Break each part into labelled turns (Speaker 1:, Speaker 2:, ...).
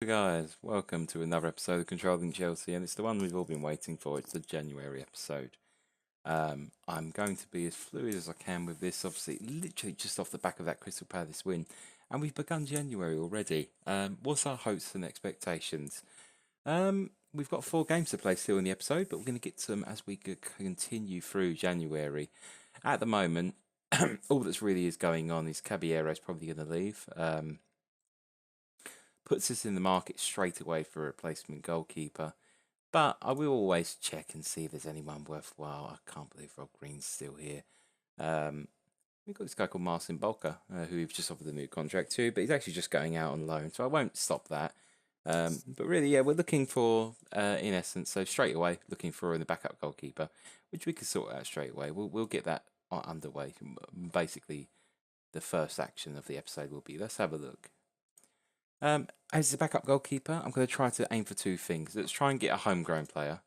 Speaker 1: Hey guys, welcome to another episode of Controlling Chelsea, and it's the one we've all been waiting for. It's the January episode. I'm going to be as fluid as I can with this, obviously, literally just off the back of that Crystal Palace win, and we've begun January already. What's our hopes and expectations? We've got 4 games to play still in the episode, but we're going to get to them as we continue through January. At the moment, all that's really is going on is Caballero's probably going to leave. Puts us in the market straight away for a replacement goalkeeper. But I will always check and see if there's anyone worthwhile. I can't believe Rob Green's still here. We've got this guy called Marcin Bolka, who we've just offered a new contract to, but he's actually just going out on loan, so I won't stop that. But really, yeah, we're looking for, in essence, so straight away, looking for the backup goalkeeper, which we can sort out straight away. We'll get that underway. Basically, the first action of the episode will be, let's have a look. As a backup goalkeeper, I'm going to try to aim for 2 things. Let's try and get a homegrown player,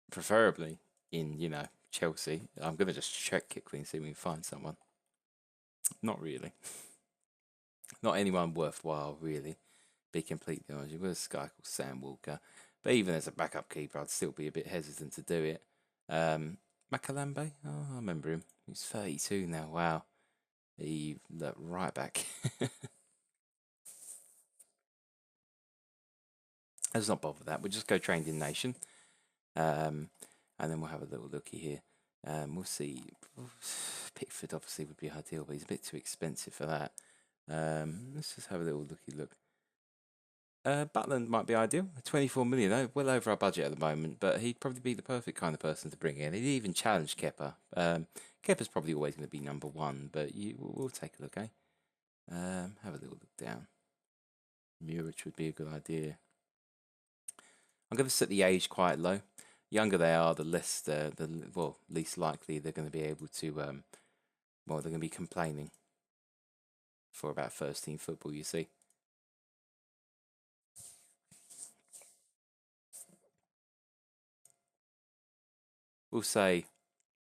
Speaker 1: preferably in, Chelsea. I'm going to just check quickly and see if we can find someone. Not really. Not anyone worthwhile, really. Be completely honest. You've got this guy called Sam Walker. But even as a backup keeper, I'd still be a bit hesitant to do it. Makalambe? Oh, I remember him. He's 32 now. Wow. He looked right back. Let's not bother that. We'll just go trained in nation. And then we'll have a little looky here. We'll see. Pickford obviously would be ideal, but he's a bit too expensive for that. Let's just have a little looky look. Butland might be ideal. 24 million, well over our budget at the moment, but he'd probably be the perfect kind of person to bring in. He'd even challenge Kepa. Kepa's probably always going to be number 1, but we'll take a look, eh? Have a little look down. Muric would be a good idea. I'm going to set the age quite low. Younger they are, the less least likely they're going to be able to. They're going to be complaining for about first team football. You see. We'll say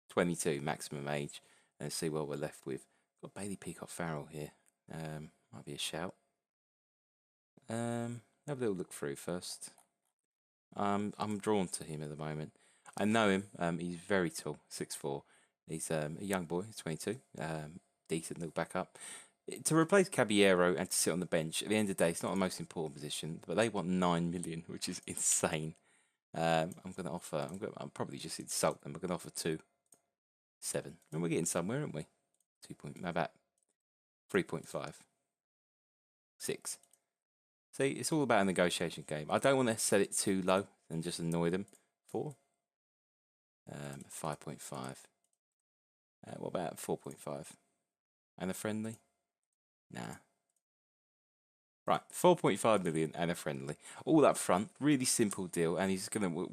Speaker 1: 22 maximum age, and see what we're left with. Got Bailey Peacock Farrell here. Might be a shout. Have a little look through first. I'm drawn to him at the moment. I know him. He's very tall, 6'4". He's a young boy. He's 22. Decent little backup. To replace Caballero and to sit on the bench, at the end of the day, it's not the most important position, but they want 9 million, which is insane. I'm going to offer. I'll probably just insult them. I'm going to offer 2.7, and we're getting somewhere, aren't we? About 3.5, 6. See, it's all about a negotiation game. I don't want to set it too low and just annoy them. 4, 5.5. What about 4.5? And a friendly? Nah. Right, 4.5 million and a friendly. All up front, really simple deal. And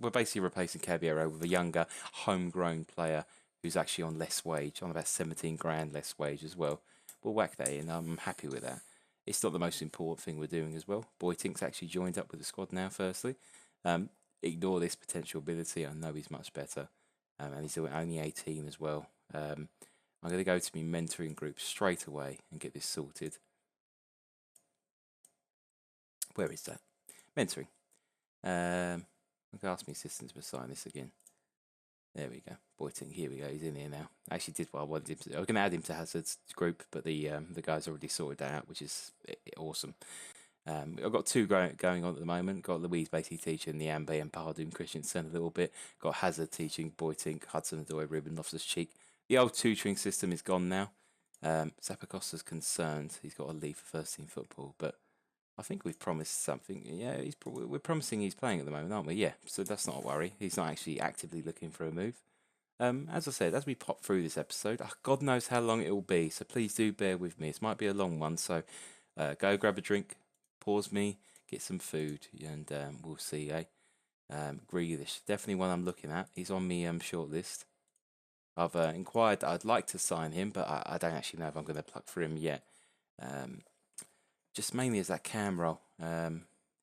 Speaker 1: we're basically replacing Caballero with a younger, homegrown player who's actually on less wage, on about 17 grand less wage as well. We'll whack that in. I'm happy with that. It's not the most important thing we're doing as well. Boytink's actually joined up with the squad now, firstly. Ignore this potential ability. I know he's much better. And he's only 18 as well. I'm going to go to my mentoring group straight away and get this sorted. Where is that? Mentoring. I'm going to ask my assistant to assign this again. There we go. Boytink, here we go. He's in here now. I actually did what I wanted him to do. I was going to add him to Hazard's group, but the guys already sorted that out, which is awesome. I've got 2 going on at the moment. Got Louise basically teaching the Ambe and Pardon Christensen a little bit. Got Hazard teaching Boytink, Hudson-Odoi, Ruben Loftus-Cheek. The old tutoring system is gone now. Zappacosta's concerned. He's got to leave for first team football, but I think we've promised something. Yeah, we're promising he's playing at the moment, aren't we? Yeah, so that's not a worry. He's not actually actively looking for a move. As I said, as we pop through this episode, God knows how long it will be, so please do bear with me. This might be a long one, so go grab a drink, pause me, get some food, and we'll see, eh? Grealish, definitely one I'm looking at. He's on me shortlist. I've inquired that I'd like to sign him, but I don't actually know if I'm going to pluck for him yet. Just mainly as that cam role.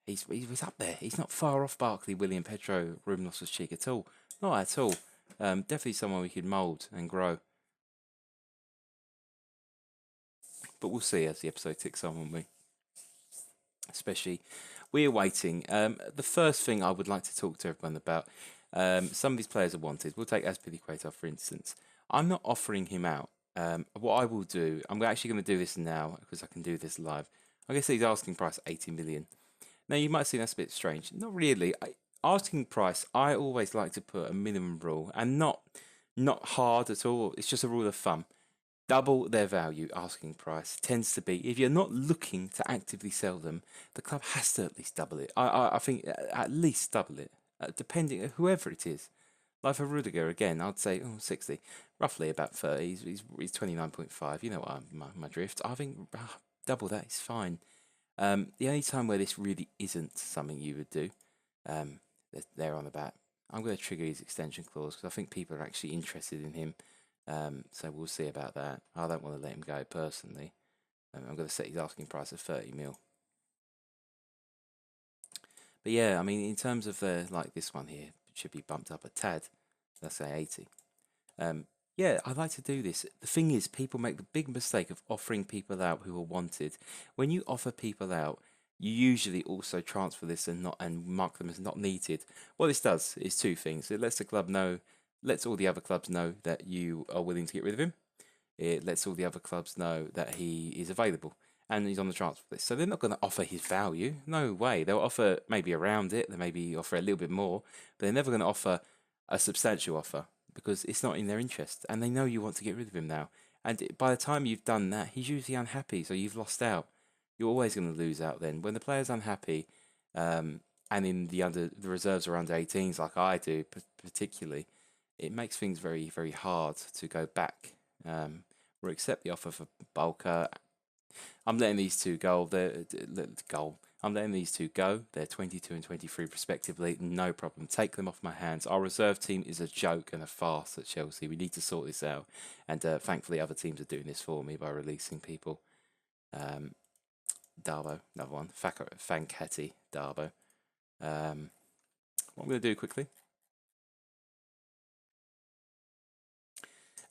Speaker 1: He's up there. He's not far off Barkley, William, Pedro, Ruben Loftus-Cheek at all. Not at all. Definitely someone we could mould and grow. But we'll see as the episode ticks on, won't we? especially. We're waiting. The first thing I would like to talk to everyone about, some of these players are wanted. We'll take Azpilicueta, for instance. I'm not offering him out. What I will do, I'm actually going to do this now because I can do this live. I guess he's asking price 80 million. Now, you might see that's a bit strange. Not really. Asking price, I always like to put a minimum rule, and not hard at all. It's just a rule of thumb. Double their value, asking price tends to be, if you're not looking to actively sell them, the club has to at least double it. I think at least double it, depending on whoever it is. Like for Rudiger, again, I'd say 60, roughly about 30. He's 29.5. You know what my drift. I think double that is fine. The only time where this really isn't something you would do, they're on the bat. I'm going to trigger his extension clause because I think people are actually interested in him. So we'll see about that. I don't want to let him go personally. I'm going to set his asking price at 30 mil. But yeah, I mean, in terms of like this one here, it should be bumped up a tad. Let's say 80. Yeah, I like to do this. The thing is, people make the big mistake of offering people out who are wanted. When you offer people out, you usually also transfer this and mark them as not needed. What this does is two things. It lets the club know, lets all the other clubs know that you are willing to get rid of him. It lets all the other clubs know that he is available and he's on the transfer list. So they're not going to offer his value. No way. They'll offer maybe around it. They maybe offer a little bit more, but they're never going to offer a substantial offer because it's not in their interest. And they know you want to get rid of him now. And by the time you've done that, he's usually unhappy. So you've lost out. You're always going to lose out then. When the player's unhappy, and in the reserves are under 18s like I do particularly, it makes things very, very hard to go back or accept the offer for Bulker. I'm letting these two go. I'm letting these two go. They're 22 and 23 respectively. No problem. Take them off my hands. Our reserve team is a joke and a farce at Chelsea. We need to sort this out. And thankfully other teams are doing this for me by releasing people. Darbo, another one. Fanketti, Darbo. What I'm going to do quickly.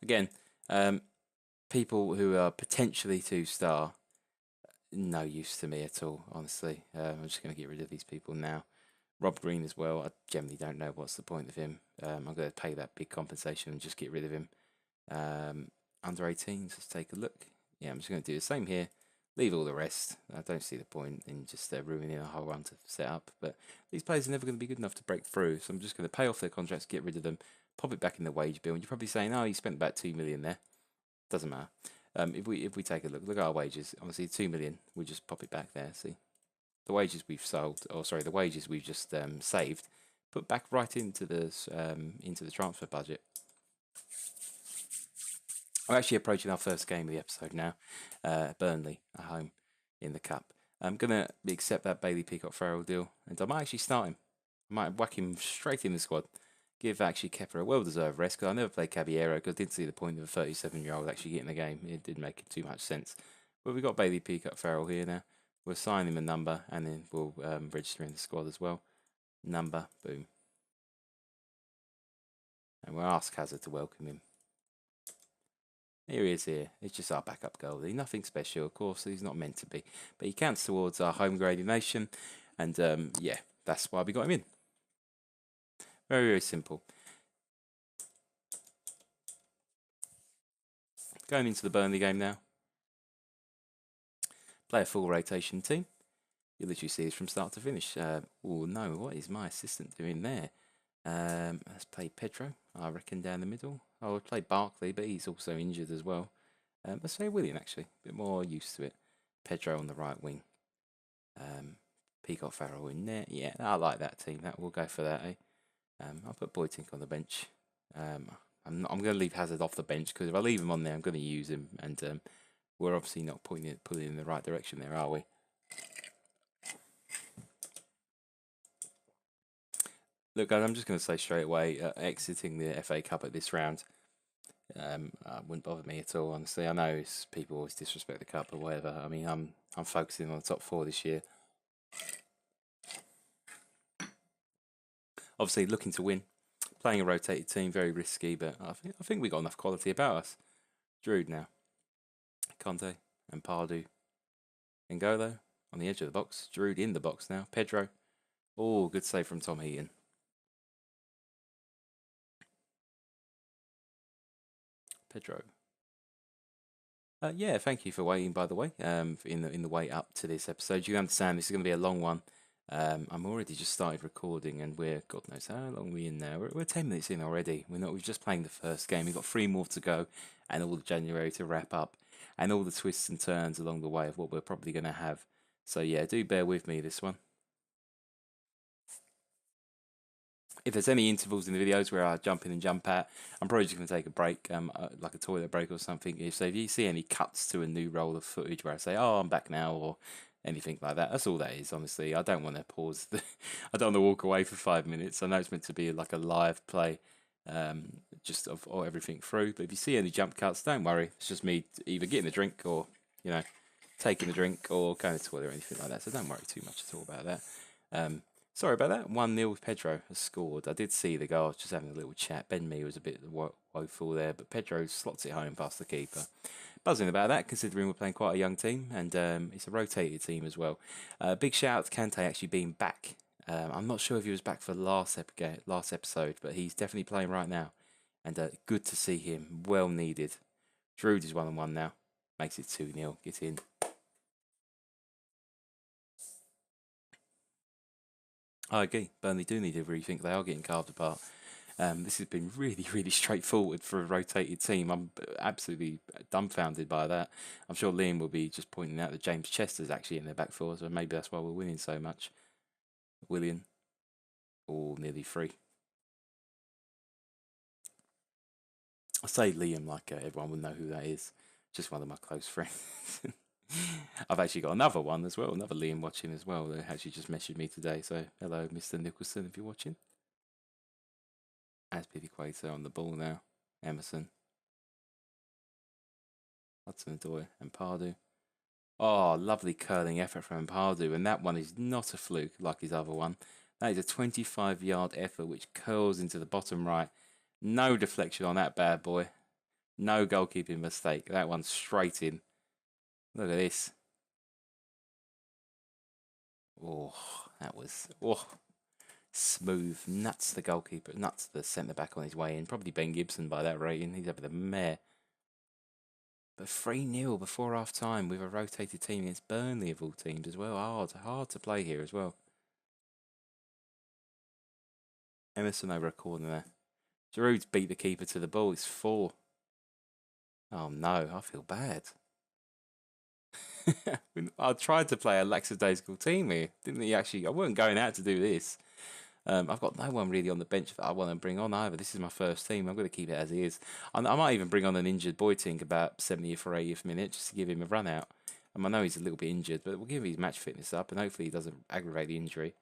Speaker 1: Again, people who are potentially 2-star, no use to me at all, honestly. I'm just going to get rid of these people now. Rob Green as well, I generally don't know what's the point of him. I'm going to pay that big compensation and just get rid of him. Under 18s, let's take a look. Yeah, I'm just going to do the same here. Leave all the rest. I don't see the point in just ruining a whole run to set up. But these players are never going to be good enough to break through. So I'm just going to pay off their contracts, get rid of them, pop it back in the wage bill. And you're probably saying, oh, you spent about 2 million there. Doesn't matter. If we take a look at our wages, obviously 2 million, we just pop it back there. See, the wages we've sold, or sorry, the wages we've just saved, put back right into the transfer budget. We're actually approaching our first game of the episode now. Burnley at home in the cup. I'm gonna accept that Bailey Peacock Farrell deal, and I might actually start him. I might whack him straight in the squad. Give actually Kepa a well-deserved rest because I never played Caballero because I didn't see the point of a 37-year-old actually getting the game. It didn't make too much sense. But we've got Bailey Peacock Farrell here now. We'll sign him a number and then we'll register in the squad as well. Number, boom. And we'll ask Hazard to welcome him. Here he is here. It's just our backup goalie. Nothing special, of course. He's not meant to be. But he counts towards our home grading nation. And yeah, that's why we got him in. Very, very simple. Going into the Burnley game now. Play a full rotation team. You literally see this from start to finish. Oh no, what is my assistant doing there? Let's play Pedro, I reckon, down the middle. I would play Barkley, but he's also injured as well. Let's say William, actually. A bit more used to it. Pedro on the right wing. Peacock Farrell in there. Yeah, I like that team. We'll go for that, eh? I'll put Boytink on the bench. I'm going to leave Hazard off the bench because if I leave him on there, I'm going to use him. And we're obviously not pulling in the right direction there, are we? Look, guys, I'm just going to say straight away, exiting the FA Cup at this round wouldn't bother me at all, honestly. I know people always disrespect the cup or whatever. I mean, I'm focusing on the top 4 this year. Obviously, looking to win. Playing a rotated team, very risky, but I think we got enough quality about us. Druid now. Conte and Pardew. N'Golo. on the edge of the box. Giroud in the box now. Pedro. Oh, good save from Tom Heaton. Pedro. Yeah, thank you for waiting. By the way, in the wait up to this episode, you understand this is going to be a long one. I'm already just started recording, and we're God knows how long we're in now. We're 10 minutes in already. We've just playing the first game. We've got 3 more to go, and all of January to wrap up, and all the twists and turns along the way of what we're probably going to have. So yeah, do bear with me this one. If there's any intervals in the videos where I jump in and jump out, I'm probably just going to take a break, like a toilet break or something. If you see any cuts to a new roll of footage where I say, "Oh, I'm back now," or anything like that, that's all that is. Honestly, I don't want to pause. I don't want to walk away for 5 minutes. I know it's meant to be like a live play, just of everything through. But if you see any jump cuts, don't worry. It's just me either getting a drink or taking a drink or going to the toilet or anything like that. So don't worry too much at all about that. Sorry about that. 1-0 with Pedro has scored. I did see the goal. I was just having a little chat. Ben Mee was a bit woeful there, but Pedro slots it home past the keeper. Buzzing about that, considering we're playing quite a young team, and it's a rotated team as well. Big shout out to Kante actually being back. I'm not sure if he was back for last episode, but he's definitely playing right now. And good to see him. Well needed. Giroud is 1-1 now. Makes it 2-0. Get in. I agree. Burnley do need to rethink. They are getting carved apart. This has been really, really straightforward for a rotated team. I'm absolutely dumbfounded by that. I'm sure Liam will be just pointing out that James Chester's actually in their back four, so maybe that's why we're winning so much. William, all nearly free. I say Liam like everyone will know who that is. Just one of my close friends. I've actually got another one as well, another Liam watching as well. They actually just messaged me today. So hello, Mr. Nicholson, if you're watching. Azpilicueta on the ball now. Emerson. Hudson-Odoi and Pardew. Oh, lovely curling effort from Pardew, and that one is not a fluke like his other one. That is a 25-yard effort which curls into the bottom right. No deflection on that bad boy. No goalkeeping mistake. That one's straight in. Look at this. Oh, that was smooth. Nuts the goalkeeper. Nuts the centre-back on his way in. Probably Ben Gibson by that rating. He's over the mare. But 3-0 before half time with a rotated team against Burnley of all teams as well. Hard to play here as well. Emerson over a corner there. Giroud's beat the keeper to the ball. It's 4. Oh no, I feel bad. I tried to play a lackadaisical team here. Didn't he actually? I wasn't going out to do this. I've got no one really on the bench that I want to bring on either. This is my first team. I'm going to keep it as it is. I might even bring on an injured Boyting about 70th or 80th minute just to give him a run out. I know he's a little bit injured, but we'll give his match fitness up and hopefully he doesn't aggravate the injury.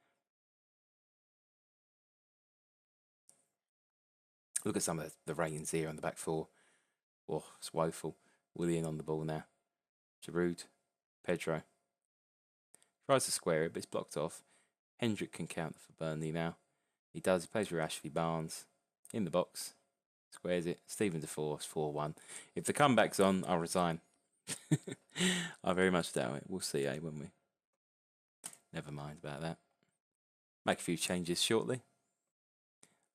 Speaker 1: Look at some of the ratings here on the back four. Oh, it's woeful. Willian on the ball now. Giroud. Pedro. Tries to square it, but it's blocked off. Hendrick can count for Burnley now. He does. He plays with Ashley Barnes. In the box. Squares it. Stephen Defoe, 4-1. If the comeback's on, I'll resign. I very much doubt it. We'll see, won't we? Never mind about that. Make a few changes shortly.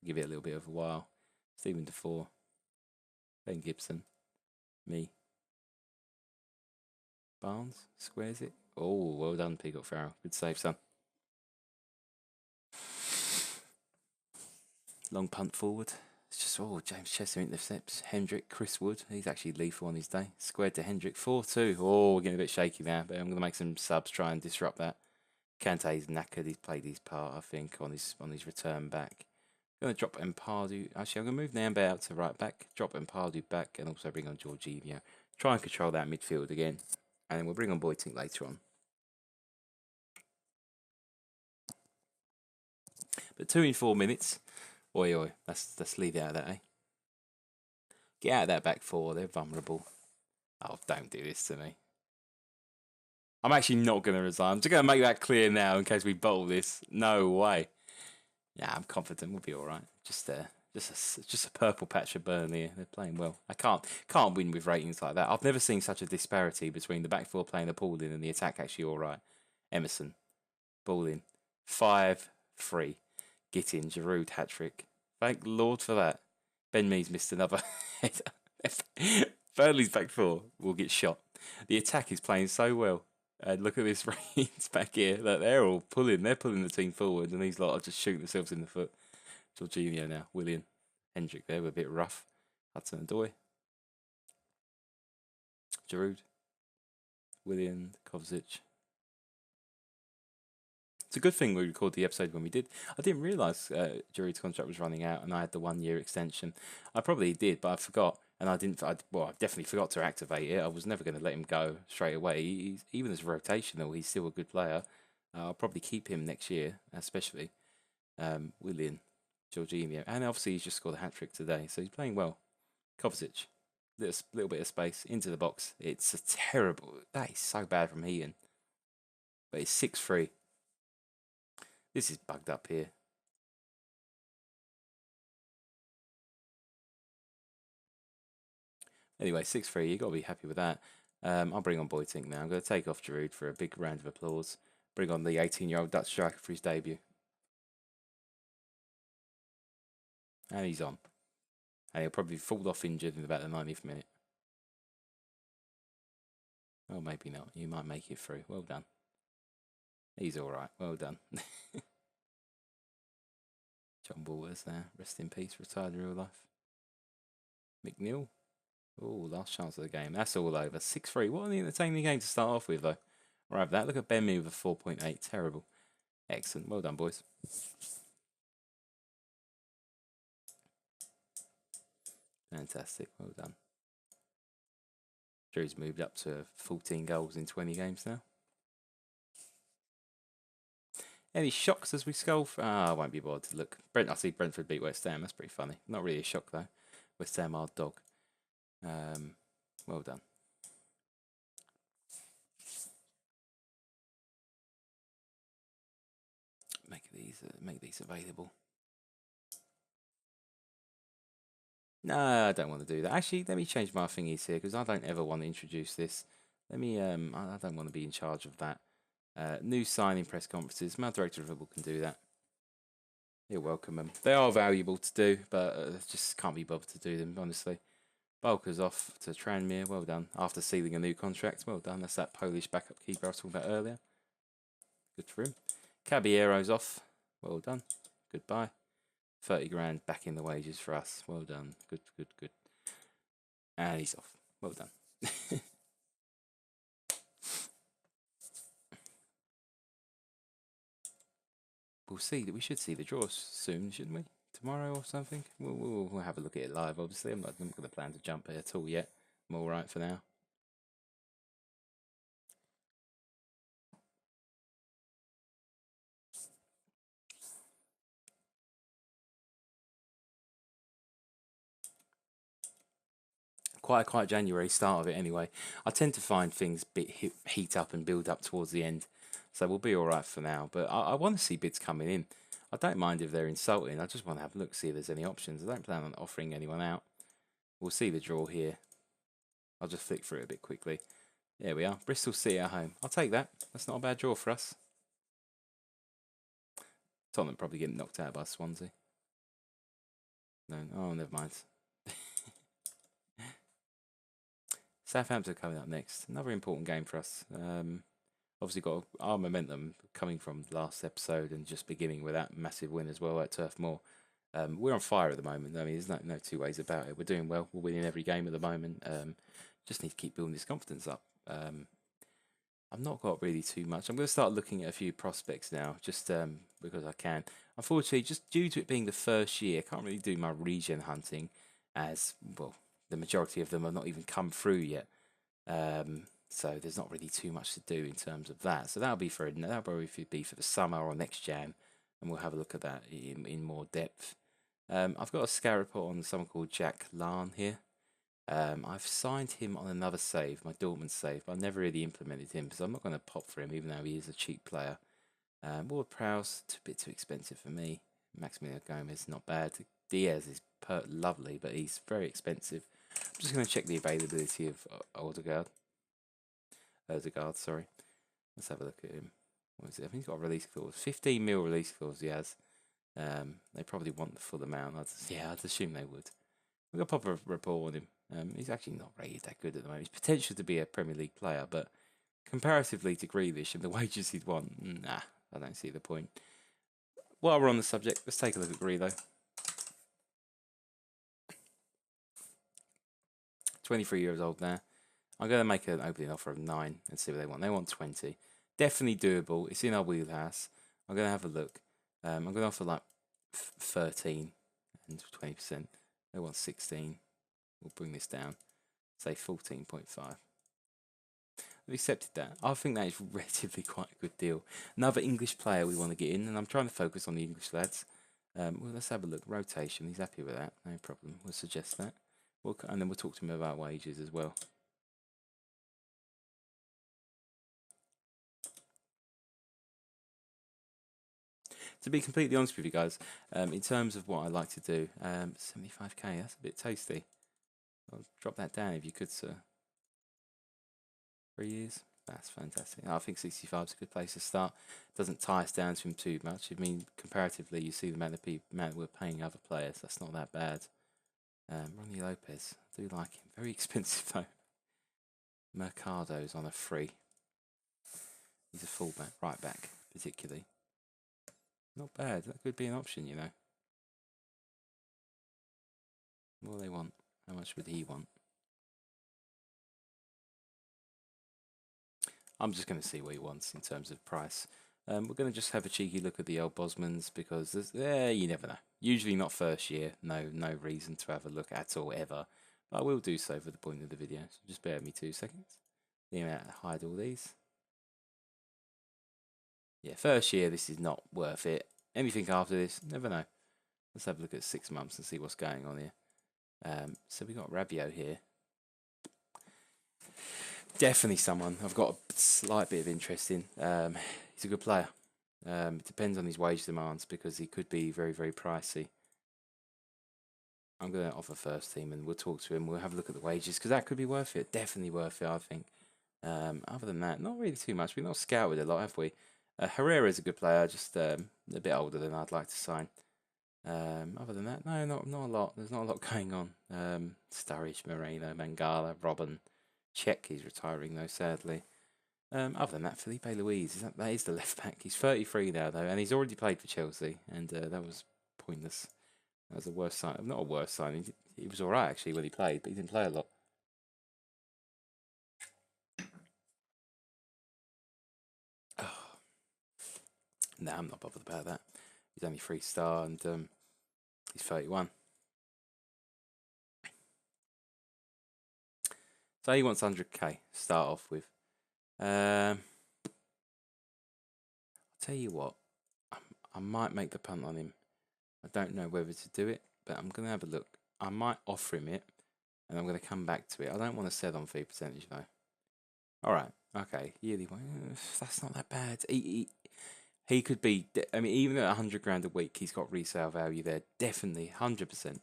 Speaker 1: Give it a little bit of a while. Stephen Defoe. Ben Gibson. Me. Barnes. Squares it. Oh, well done, Peacock Farrell. Good save, son. Long punt forward. It's just, James Chester intercepts. Hendrick, Chris Wood. He's actually lethal on his day. Squared to Hendrick. 4-2. Oh, we're getting a bit shaky now, but I'm going to make some subs, try and disrupt that. Kante's knackered. He's played his part, I think, on his return back. I'm going to drop Pardew. Actually, I'm going to move Nambe out to right back. Drop Pardew back and also bring on Jorginho. Try and control that midfield again. And then we'll bring on Boyting later on. But 2 in 4 minutes. Oi. Let's leave it out of that, eh? Get out of that back four. They're vulnerable. Oh, don't do this to me. I'm actually not going to resign. I'm just going to make that clear now in case we bottle this. No way. Yeah, I'm confident we'll be all right. Just a purple patch of Burnley. They're playing well. I can't win with ratings like that. I've never seen such a disparity between the back four playing appalling and the attack actually all right. Emerson, ball in. 5-3. Get in. Giroud hat-trick. Thank Lord for that. Ben Mees missed another header. Burnley's back four will get shot. The attack is playing so well. And look at this Reigns back here. Look, they're all pulling. They're pulling the team forward, and these lot are just shooting themselves in the foot. Jorginho now. Willian. Hendrick there. We're a bit rough. Hudson-Odoi. Giroud. Willian. Kovacic. It's a good thing we recorded the episode when we did. I didn't realise Giroud's contract was running out, and I had the 1 year extension. I probably did, but I forgot, and I didn't. I definitely forgot to activate it. I was never going to let him go straight away. Even as rotational, he's still a good player. I'll probably keep him next year, especially Willian, Jorginho, and obviously he's just scored a hat trick today, so he's playing well. Kovacic, little bit of space into the box. It's a terrible. That is so bad from Heaton, but it's 6-3. This is bugged up here. Anyway, 6-3, you got to be happy with that. I'll bring on Boytink now. I'm going to take off Giroud for a big round of applause. Bring on the 18-year-old Dutch striker for his debut. And he's on. And he'll probably fall off injured in about the 90th minute. Well, maybe not. You might make it through. Well done. He's all right. Well done. John Waters there. Rest in peace. Retired in real life. McNeil. Oh, last chance of the game. That's all over. 6-3. What an entertaining game to start off with, though. Right, that. Look at Ben Mee with a 4.8. Terrible. Excellent. Well done, boys. Fantastic. Well done. Drew's moved up to 14 goals in 20 games now. Any shocks as we skull? I won't be bothered to look. I see Brentford beat West Ham. That's pretty funny. Not really a shock, though. West Ham are dog. Well done. Make these available. No, I don't want to do that. Actually, let me change my thingies here because I don't ever want to introduce this. Let me. I don't want to be in charge of that. New signing press conferences. My director of football can do that. You're welcome them. They are valuable to do, but just can't be bothered to do them, honestly. Balker's off to Tranmere. Well done. After sealing a new contract. Well done. That's that Polish backup keeper I was talking about earlier. Good for him. Caballero's off. Well done. Goodbye. 30 grand back in the wages for us. Well done. Good, good, good. And he's off. Well done. We'll see. We should see the draws soon, shouldn't we? Tomorrow or something? We'll have a look at it live, obviously. I'm not going to plan to jump it at all yet. I'm all right for now. Quite a quiet January, start of it anyway. I tend to find things heat up and build up towards the end. So we'll be all right for now. But I want to see bids coming in. I don't mind if they're insulting. I just want to have a look, see if there's any options. I don't plan on offering anyone out. We'll see the draw here. I'll just flick through it a bit quickly. There we are. Bristol City at home. I'll take that. That's not a bad draw for us. Tottenham probably getting knocked out by Swansea. No, oh, never mind. Southampton coming up next. Another important game for us. Obviously got our momentum coming from last episode and just beginning with that massive win as well at Turf Moor. We're on fire at the moment. I mean, there's no two ways about it. We're doing well. We're winning every game at the moment. Just need to keep building this confidence up. I've not got really too much. I'm going to start looking at a few prospects now, just because I can. Unfortunately, just due to it being the first year, I can't really do my regen hunting as, well, the majority of them have not even come through yet. So there's not really too much to do in terms of that. So that'll probably be for the summer or next Jan, and we'll have a look at that in more depth. I've got a scout report on someone called Jack Lahn here. I've signed him on another save, my Dortmund save, but I've never really implemented him because I'm not going to pop for him, even though he is a cheap player. Ward Prowse, a bit too expensive for me. Maximilian Gomez, not bad. Diaz is lovely, but he's very expensive. I'm just going to check the availability of Odegaard, sorry. Let's have a look at him. what is it? I think he's got a release clause. 15 mil release clause he has. They probably want the full amount. I'd assume they would. We've got a proper report on him. He's actually not rated that good at the moment. He's potential to be a Premier League player, but comparatively to Grealish and the wages he'd want, nah, I don't see the point. While we're on the subject, let's take a look at Grealish. 23 years old now. I'm going to make an opening offer of 9 and see what they want. They want 20. Definitely doable. It's in our wheelhouse. I'm going to have a look. I'm going to offer like 13 and 20%. They want 16. We'll bring this down. Say 14.5. I've accepted that. I think that is relatively quite a good deal. Another English player we want to get in, and I'm trying to focus on the English lads. Well, let's have a look. Rotation. He's happy with that. No problem. We'll suggest that. And then we'll talk to him about wages as well. To be completely honest with you guys, in terms of what I like to do, 75k, that's a bit tasty. I'll drop that down if you could, sir. 3 years? That's fantastic. I think 65 is a good place to start. Doesn't tie us down to him too much. I mean, comparatively, you see the amount of we're paying other players. That's not that bad. Ronnie Lopez, I do like him. Very expensive though. Mercado's on a free. He's a fullback, right back, particularly. Not bad. That could be an option, you know. What do they want? How much would he want? I'm just going to see what he wants in terms of price. We're going to just have a cheeky look at the old Bosmans because you never know. Usually not first year. No reason to have a look at all ever. But I will do so for the point of the video. So just bear with me 2 seconds. Hide all these. Yeah, first year this is not worth it. Anything after this, never know. Let's have a look at 6 months and see what's going on here. So we got Rabiot here. Definitely someone I've got a slight bit of interest in. He's a good player. It depends on his wage demands because he could be very, very pricey. I'm going to offer first team and we'll talk to him. We'll have a look at the wages because that could be worth it. Definitely worth it, I think. Other than that, not really too much. We've not scouted a lot, have we? Herrera's a good player, just a bit older than I'd like to sign. Other than that, no, not a lot. There's not a lot going on. Sturridge, Moreno, Mangala, Robin. Czech, he's retiring though, sadly. Other than that, Felipe Luis, that is the left back. He's 33 now though, and he's already played for Chelsea, and that was pointless. That was the worst sign. Not a worst sign. He was alright actually when he played, but he didn't play a lot. Oh. Nah, I'm not bothered about that. He's only 3-star, and he's 31. So he wants 100k to start off with. I'll tell you what, I might make the punt on him. I don't know whether to do it, but I'm going to have a look. I might offer him it, and I'm going to come back to it. I don't want to sell on fee percentage, though. All right, okay, yearly one. That's not that bad. He could be. I mean, even at 100 grand a week, he's got resale value there. Definitely, 100%.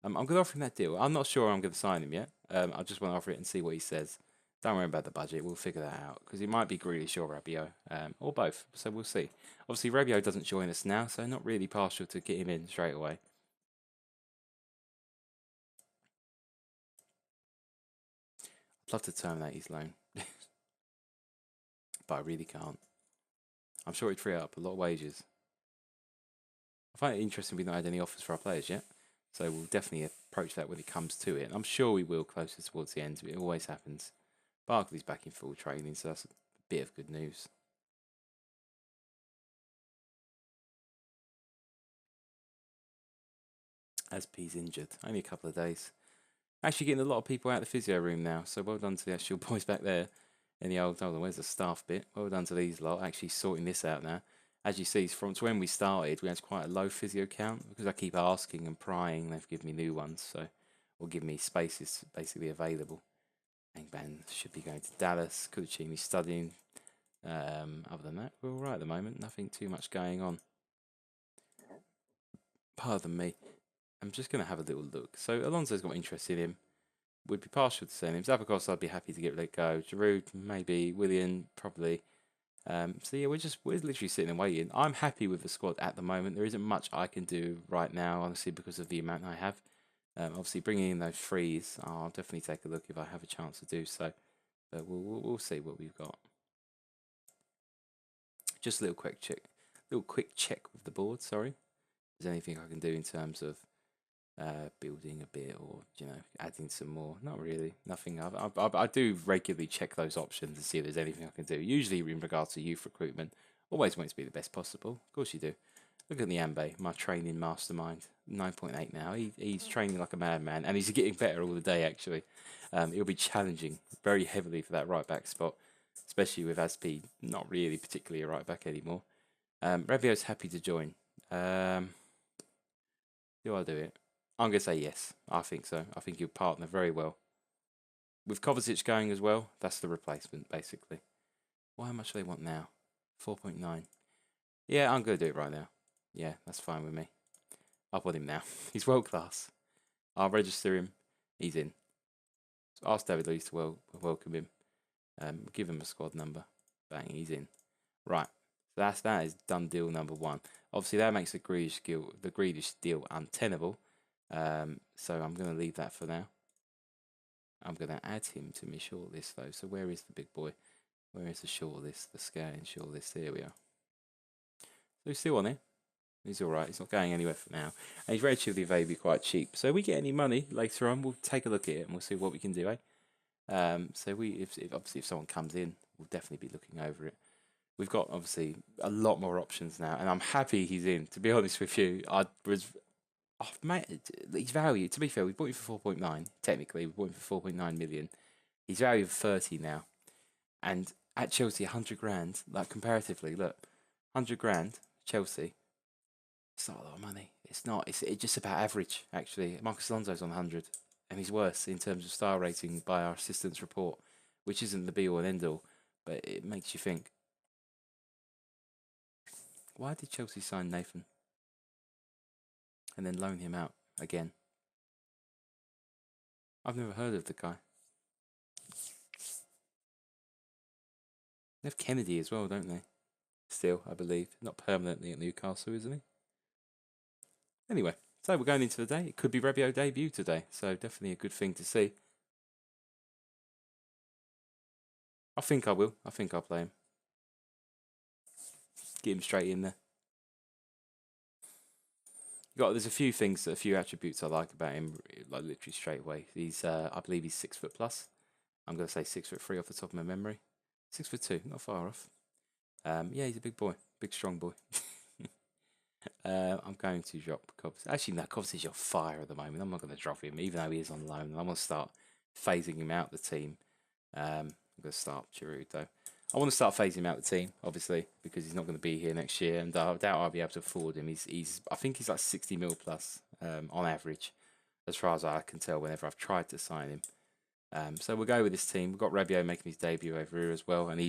Speaker 1: I'm going to offer him that deal. I'm not sure I'm going to sign him yet. I just want to offer it and see what he says. Don't worry about the budget. We'll figure that out because it might be Grealish or Rabiot, or both. So we'll see. Obviously, Rabiot doesn't join us now, so not really partial to get him in straight away. I'd love to terminate his loan, but I really can't. I'm sure it'd free up a lot of wages. I find it interesting we've not had any offers for our players yet, so we'll definitely approach that when it comes to it. I'm sure we will closer towards the end. It always happens. Barkley's back in full training, so that's a bit of good news. Aspie's injured. Only a couple of days. Actually getting a lot of people out of the physio room now, so well done to the actual boys back there in the old, hold on, where's the staff bit? Well done to these lot, actually sorting this out now. As you see, from when we started, we had quite a low physio count, because I keep asking and prying, they've given me new ones, so, or give me spaces basically available. Angban should be going to Dallas, Kuchini's studying. Other than that, we're alright at the moment, nothing too much going on. Pardon me. I'm just going to have a little look. So Alonso's got interest in him. Would be partial to selling him. Zapakos, I'd be happy to get let go. Giroud, maybe. Willian, probably. So yeah, we're literally sitting and waiting. I'm happy with the squad at the moment. There isn't much I can do right now, honestly, because of the amount I have. Obviously, bringing in those frees, I'll definitely take a look if I have a chance to do so. But we'll see what we've got. Just a little quick check with the board. Sorry, is there anything I can do in terms of building a bit, or adding some more? Not really, nothing. I do regularly check those options and see if there's anything I can do. Usually in regards to youth recruitment, always want it to be the best possible. Of course you do. Look at the Ambe, my training mastermind, 9.8 now. He's training like a madman, and he's getting better all the day. Actually, he'll be challenging very heavily for that right back spot, especially with Aspi not really particularly a right back anymore. Revio's happy to join. Do I do it? I'm going to say yes. I think so. I think he'll partner very well. With Kovacic going as well, that's the replacement, basically. How much do they want now? 4.9. Yeah, I'm going to do it right now. Yeah, that's fine with me. I'll put him now. He's world class. I'll register him. He's in. So ask David Luiz to welcome him. Give him a squad number. Bang, he's in. Right. So that is done deal number 1. Obviously, that makes the Grealish deal untenable. So I'm going to leave that for now. I'm going to add him to my shortlist though. So where is the big boy? Where is the shortlist? The scouting shortlist. Here we are. So he's still on it. He's alright. He's not going anywhere for now. And he's relatively maybe quite cheap. So if we get any money later on, we'll take a look at it and we'll see what we can do, eh? So if someone comes in, we'll definitely be looking over it. We've got obviously a lot more options now, and I'm happy he's in. To be honest with you, his value. To be fair, we bought him for 4.9. Technically, we bought him for 4.9 million. His value of 30 now, and at Chelsea, 100 grand. Like comparatively, look, 100 grand, Chelsea. It's not a lot of money. It's not. It's just about average actually. Marcus Alonso's on 100, and he's worse in terms of star rating by our assistants report, which isn't the be all and end all, but it makes you think. Why did Chelsea sign Nathan and then loan him out again? I've never heard of the guy. They have Kennedy as well, don't they? Still, I believe. Not permanently at Newcastle, isn't he? Anyway, so we're going into the day. It could be Rebiot debut today, so definitely a good thing to see. I think I will. I think I'll play him. Get him straight in there. There's a few attributes I like about him, like literally straight away. I believe he's 6 foot plus. I'm going to say 6'3" off the top of my memory. 6'2", not far off. Yeah, he's a big boy, big strong boy. I'm going to drop Cobbs. Actually, no, Cobbs is your fire at the moment. I'm not going to drop him, even though he is on loan. I'm going to start phasing him out the team. I'm going to start Giroud though. I want to start phasing him out the team, obviously, because he's not going to be here next year, and I doubt I'll be able to afford him. I think he's like 60 mil plus on average, as far as I can tell. Whenever I've tried to sign him, so we'll go with this team. We've got Rabiot making his debut over here as well, and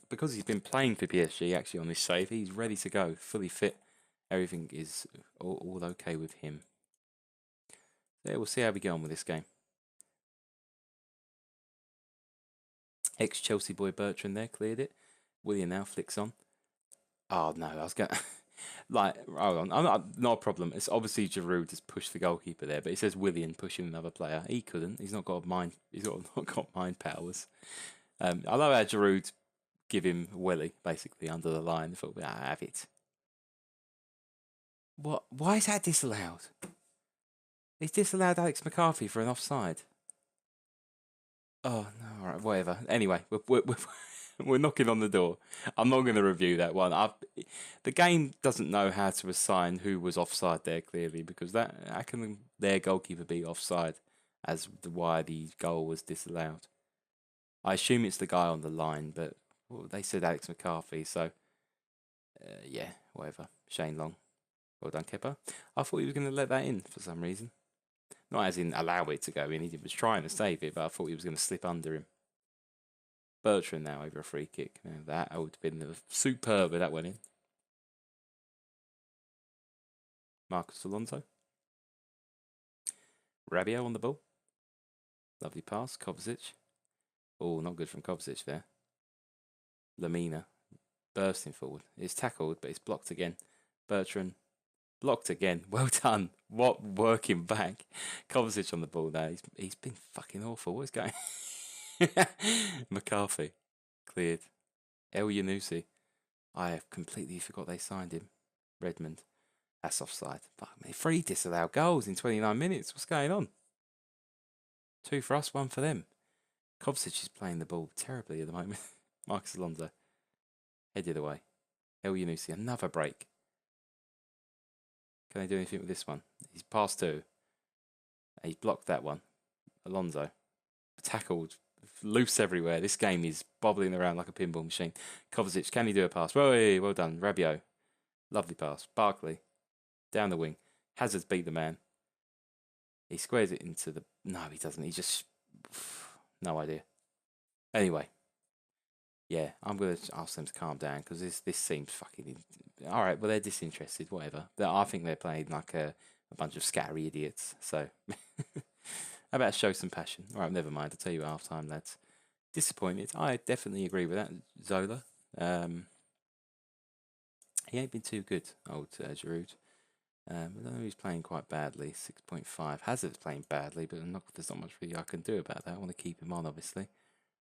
Speaker 1: because he's been playing for PSG actually on this save, he's ready to go, fully fit. Everything is all okay with him. Yeah, we'll see how we get on with this game. Ex-Chelsea boy Bertrand there cleared it. William now flicks on. Oh no, I was going hold on, not a problem. It's obviously Giroud just pushed the goalkeeper there, but it says William pushing another player. He couldn't. He's not got mind. Not got mind powers. I love how Giroud give him Willie basically under the line. I thought, have it. What? Why is that disallowed? He's disallowed Alex McCarthy for an offside. Oh no! All right, whatever. Anyway, we're knocking on the door. I'm not going to review that one. The game doesn't know how to assign who was offside there clearly, because how can their goalkeeper be offside as why the goal was disallowed? I assume it's the guy on the line, but they said Alex McCarthy, so yeah, whatever. Shane Long. Well done, Kepa. I thought he was going to let that in for some reason. Not as in allow it to go in. He was trying to save it, but I thought he was going to slip under him. Bertrand now over a free kick. Now that would have been superb if that went in. Marcus Alonso. Rabiot on the ball. Lovely pass. Kovacic. Oh, not good from Kovacic there. Lamina. bursting forward. It's tackled, but it's blocked again. Bertrand blocked again. Well done. What working back. Kovacic on the ball now. He's been fucking awful. What's going? McCarthy cleared. El Yunusi. I have completely forgot they signed him. Redmond. That's offside. Fuck me. 3 disallowed goals in 29 minutes. What's going on? 2 for us, 1 for them. Kovacic is playing the ball terribly at the moment. Marcus Alonso. Headed away. El Yunusi. Another break. Can they do anything with this one? He's passed 2. He's blocked that one. Alonso. Tackled. Loose everywhere. This game is bobbling around like a pinball machine. Kovacic, can he do a pass? Well done. Rabiot. Lovely pass. Barkley. Down the wing. Hazard's beat the man. He squares it into the... No, he doesn't. He just... No idea. Anyway. Yeah, I'm going to ask them to calm down because this seems fucking... Alright, well, they're disinterested, whatever. I think they're playing like a bunch of scattery idiots. So, how about show some passion? Alright, never mind. I'll tell you at half-time, lads. Disappointed. I definitely agree with that, Zola. He ain't been too good, old Giroud. I know he's playing quite badly, 6.5. Hazard's playing badly, but there's not much really I can do about that. I want to keep him on, obviously.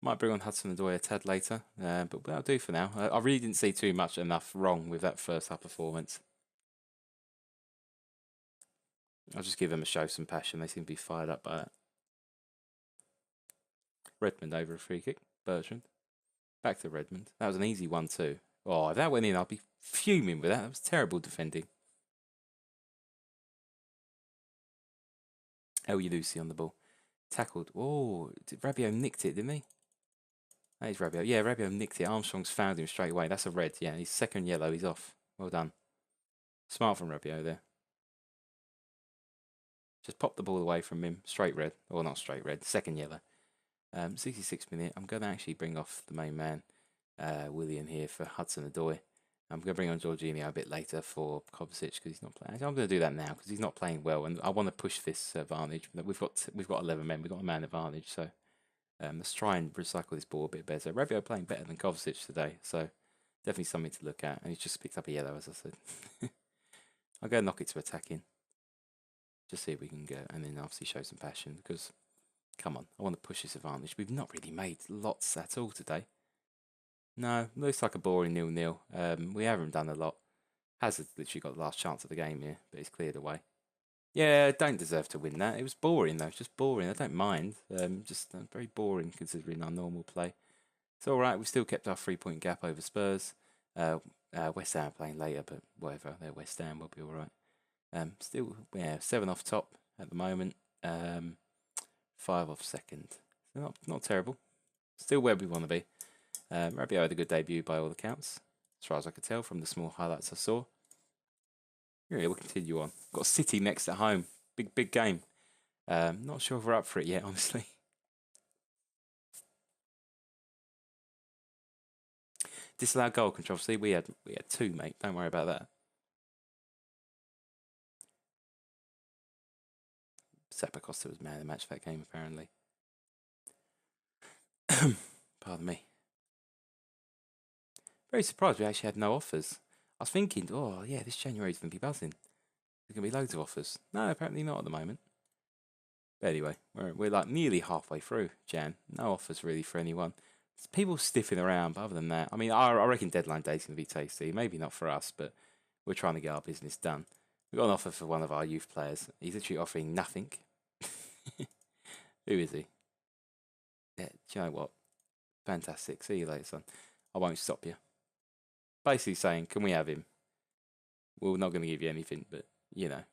Speaker 1: Might bring on Hudson-Odoi a tad later, but that'll do for now. I really didn't see enough wrong with that first half performance. I'll just give them a show some passion. They seem to be fired up by that. Redmond over a free kick. Bertrand. Back to Redmond. That was an easy 1-2. Oh, if that went in, I'd be fuming with that. That was terrible defending. El Yunusi on the ball. Tackled. Oh, Rabiot nicked it, didn't he? That is Rabiot. Yeah, Rabiot nicked it. Armstrong's found him straight away. That's a red. Yeah, he's second yellow. He's off. Well done. Smart from Rabiot there. Just pop the ball away from him. Straight red. Or not straight red. Second yellow. 66th minute. I'm going to actually bring off the main man, Willian, here for Hudson-Odoi. I'm going to bring on Jorginho a bit later for Kovacic because he's not playing. I'm going to do that now because he's not playing well, and I want to push this advantage. We've got 11 men. We've got a man advantage, so let's try and recycle this ball a bit better. Rabiot playing better than Kovacic today, so definitely something to look at. And he's just picked up a yellow, as I said. I'll go knock it to attacking. Just see if we can go, and then obviously show some passion because, come on, I want to push this advantage. We've not really made lots at all today. No, looks like a boring 0-0. We haven't done a lot. Hazard literally got the last chance of the game here, but he's cleared away. Yeah, don't deserve to win that. It was boring though, just boring. I don't mind. Just very boring considering our normal play. It's all right. We still kept our 3-point gap over Spurs. West Ham playing later, but whatever. They're West Ham. We'll be all right. Still, yeah, 7 off top at the moment. 5 off second. So not terrible. Still where we want to be. Rabiot had a good debut by all accounts, as far as I could tell from the small highlights I saw. Yeah, we'll continue on. Got City next at home. Big game. Not sure if we're up for it yet, honestly. Disallowed goal controversy. We had 2, mate. Don't worry about that. Zappacosta was man of the match for that game, apparently. Pardon me. Very surprised we actually had no offers. I was thinking, oh yeah, this January's going to be buzzing. There's going to be loads of offers. No, apparently not at the moment. But anyway, we're like nearly halfway through Jan. No offers really for anyone. There's people stiffing around, but other than that, I mean, I reckon deadline day's going to be tasty. Maybe not for us, but we're trying to get our business done. We got an offer for one of our youth players. He's literally offering nothing. Who is he? Yeah, do you know what? Fantastic. See you later, son. I won't stop you. Basically saying, can we have him? We're not going to give you anything, but, you know.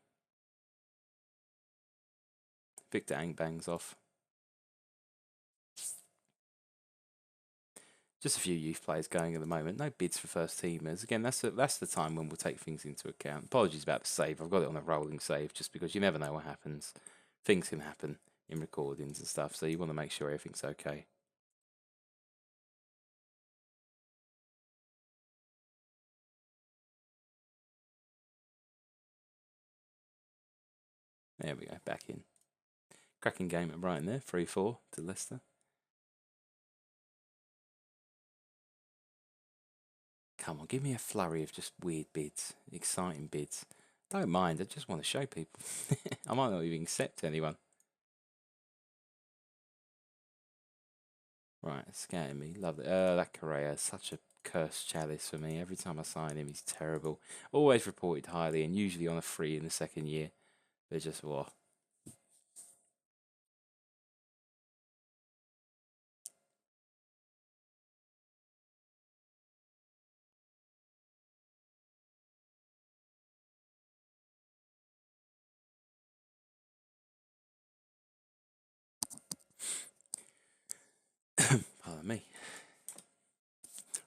Speaker 1: Victor Angbangs off. Just a few youth players going at the moment. No bids for first teamers. Again, that's the time when we'll take things into account. Apologies about the save. I've got it on a rolling save just because you never know what happens. Things can happen in recordings and stuff, so you want to make sure everything's okay. There we go, back in. Cracking game at Brighton there, 3-4 to Leicester. come on, give me a flurry of just weird bids, exciting bids. Don't mind, I just want to show people. I might not even accept anyone. Right, scaring me. Love it. That Correa is such a cursed chalice for me. Every time I sign him, he's terrible. Always reported highly, and usually on a free in the second year. They're just, what? Pardon me.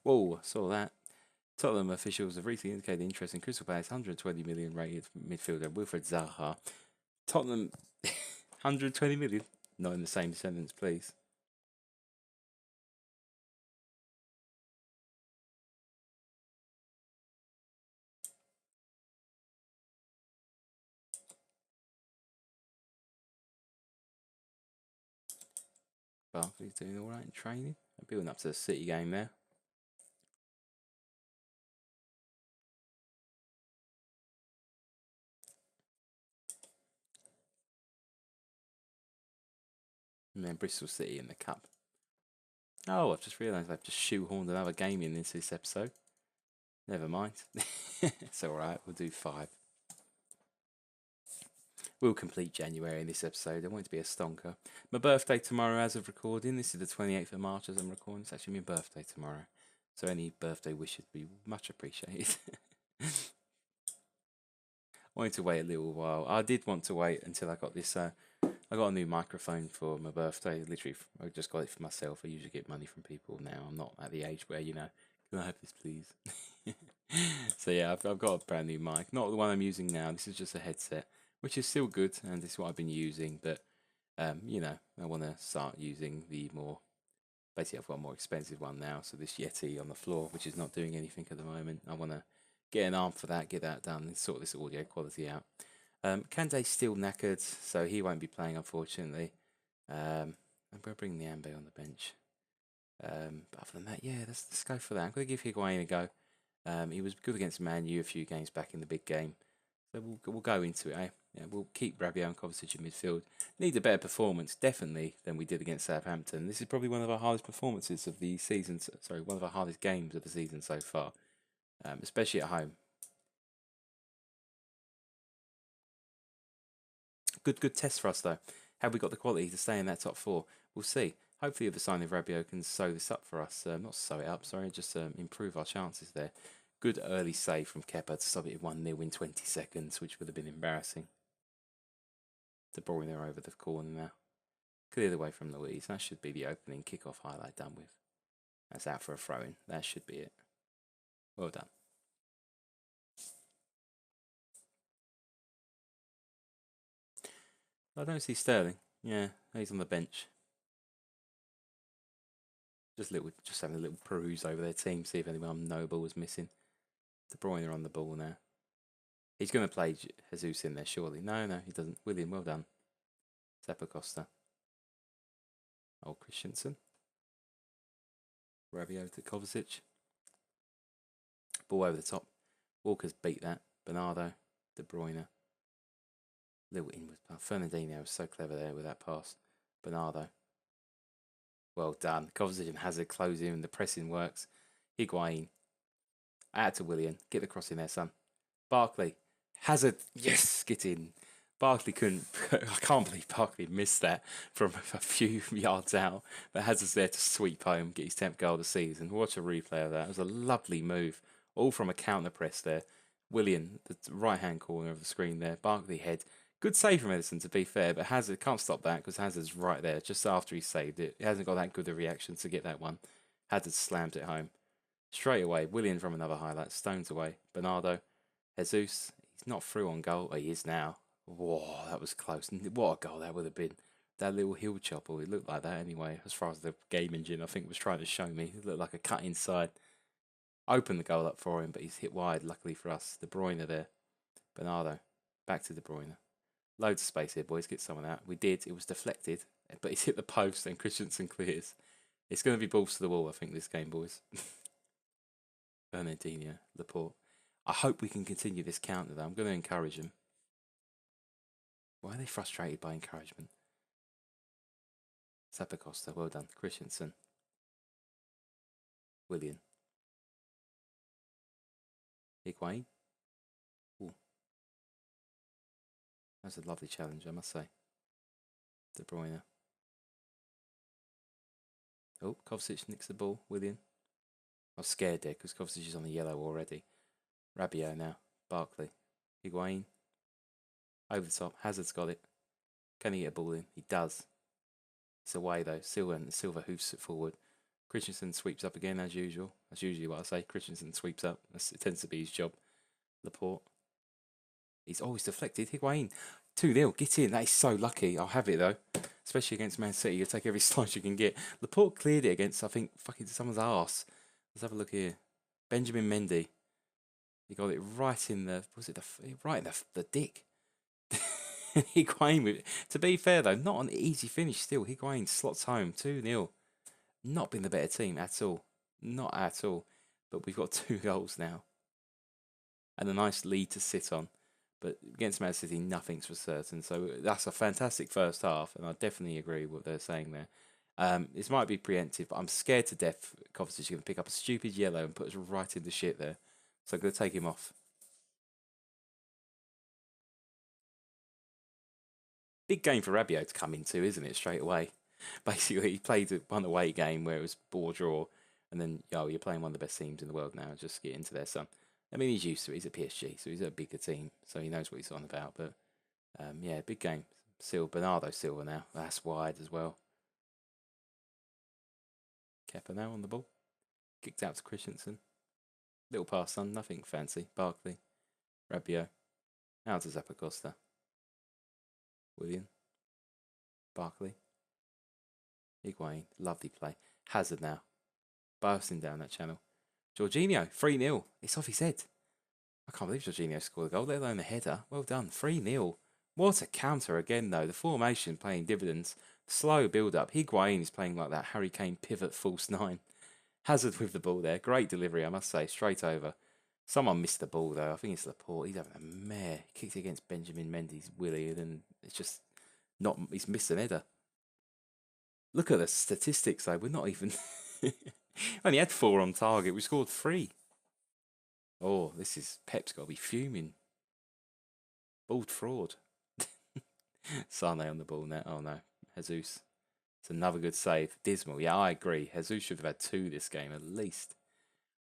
Speaker 1: Whoa, saw that. Tottenham officials have recently indicated interest in Crystal Palace 120 million rated midfielder Wilfred Zaha. Tottenham 120 million? Not in the same sentence, please. Barkley's doing all right in training. I'm building up to the City game there. And then Bristol City in the cup. Oh, I've just realised I've just shoehorned another game in into this episode. Never mind. It's alright, we'll do 5. We'll complete January in this episode. I want it to be a stonker. My birthday tomorrow as of recording. This is the 28th of March as I'm recording. It's actually my birthday tomorrow. So any birthday wishes would be much appreciated. I wanted to wait a little while. I did want to wait until I got this. I got a new microphone for my birthday. Literally, I just got it for myself. I usually get money from people now. I'm not at the age where, you know, can I have this, please? So yeah, I've got a brand new mic. Not the one I'm using now. This is just a headset, which is still good, and this is what I've been using. But you know, I want to start using the more. Basically, I've got a more expensive one now. So this Yeti on the floor, which is not doing anything at the moment. I want to get an arm for that, get that done, and sort this audio quality out. Kante's still knackered, so he won't be playing, unfortunately. I'm going to bring the Ambe on the bench. But other than that, yeah, let's go for that. I'm going to give Higuain a go. He was good against Man U a few games back in the big game. So we'll go into it, eh? Yeah, we'll keep Rabiot and Kovacic in midfield. Need a better performance, definitely, than we did against Southampton. This is probably one of our hardest performances of the season. Sorry, one of our hardest games of the season so far, especially at home. Good test for us, though. Have we got the quality to stay in that top 4? We'll see. Hopefully, the signing of Rabiot can sew this up for us. Not sew it up, sorry, just improve our chances there. Good early save from Kepa to stop it 1-0 in 20 seconds, which would have been embarrassing. De Bruyne over the corner now. Cleared away from Louise. That should be the opening kickoff highlight done with. That's out for a throw-in. That should be it. Well done. I don't see Sterling. Yeah, he's on the bench. Just having a little peruse over their team, see if anyone notable was missing. De Bruyne on the ball now. He's going to play Jesus in there, surely. No, he doesn't. William, well done. Costa. Old Christensen. Rabiot to Kovacic. Ball over the top. Walker's beat that. Bernardo. De Bruyne. Little inward pass. Fernandinho was so clever there with that pass. Bernardo. Well done. Kovacic and Hazard close in. The pressing works. Higuain. Out to William. Get the cross in there, son. Barkley. Hazard. Yes, get in. Barkley couldn't. I can't believe Barkley missed that from a few yards out. But Hazard's there to sweep home, get his 10th goal of the season. Watch a replay of that. It was a lovely move. All from a counter press there. William, the right hand corner of the screen there. Barkley head. Good save from Edison, to be fair, but Hazard can't stop that because Hazard's right there just after he saved it. He hasn't got that good a reaction to get that one. Hazard slammed it home. Straight away, William from another highlight, stones away. Bernardo, Jesus, he's not through on goal. Oh, he is now. Whoa, that was close. What a goal that would have been. That little heel chop, or it looked like that anyway, as far as the game engine, I think, was trying to show me. It looked like a cut inside. Opened the goal up for him, but he's hit wide, luckily for us. De Bruyne there. Bernardo, back to De Bruyne. Loads of space here, boys. Get some of that. We did. It was deflected, but he's hit the post and Christensen clears. It's going to be balls to the wall, I think, this game, boys. Bernardino, Laporte. I hope we can continue this counter though. I'm going to encourage them. Why are they frustrated by encouragement? Zappacosta, well done. Christensen. Willian. Higuain. Ooh. That's a lovely challenge, I must say. De Bruyne. Oh, Kovacic nicks the ball. Willian. I was scared there because Kovacic is on the yellow already. Rabiot now. Barkley. Higuain. Over the top. Hazard's got it. Can he get a ball in? He does. It's away though. Silva hoofs it forward. Christensen sweeps up again as usual. That's usually what I say. Christensen sweeps up. It tends to be his job. Laporte. He's always deflected. Higuain. 2-0. Get in. That is so lucky. I'll have it though. Especially against Man City. You take every slice you can get. Laporte cleared it against, I think, fucking someone's arse. Let's have a look here. Benjamin Mendy. He got it right in the, right in the dick. Higuain with it. To be fair though, not an easy finish still. Higuain slots home 2-0. Not been the better team at all. Not at all. But we've got 2 goals now. And a nice lead to sit on. But against Man City, nothing's for certain. So that's a fantastic first half. And I definitely agree with what they're saying there. This might be preemptive, but I'm scared to death Kovacic is going to pick up a stupid yellow and put us right in the shit there. So I'm going to take him off. Big game for Rabiot to come into, isn't it, straight away? Basically, he played one away game where it was ball draw, and then, you're playing one of the best teams in the world now, just get into there, son. I mean, he's used to it, he's at PSG, so he's at a bigger team, so he knows what he's on about, but, yeah, big game. Bernardo Silva now, that's wide as well. Kepa now on the ball. Kicked out to Christensen. Little pass on, nothing fancy. Barkley. Rabiot. Now to Zappacosta. Willian. Barkley. Higuain. Lovely play. Hazard now. Bursting down that channel. Jorginho. 3-0. It's off his head. I can't believe Jorginho scored a goal, let alone a header. Well done. 3-0. What a counter again, though. The formation playing dividends. Slow build-up. Higuain is playing like that Harry Kane pivot false 9. Hazard with the ball there. Great delivery, I must say. Straight over. Someone missed the ball, though. I think it's Laporte. He's having a mare. Kicked it against Benjamin Mendy's Willie, and then it's just not... He's missed an header. Look at the statistics, though. We're not even... Only had 4 on target. We scored 3. Oh, this is... Pep's got to be fuming. Bald fraud. Sane on the ball now. Oh, no. Jesus. It's another good save. Dismal. Yeah, I agree. Jesus should have had 2 this game, at least.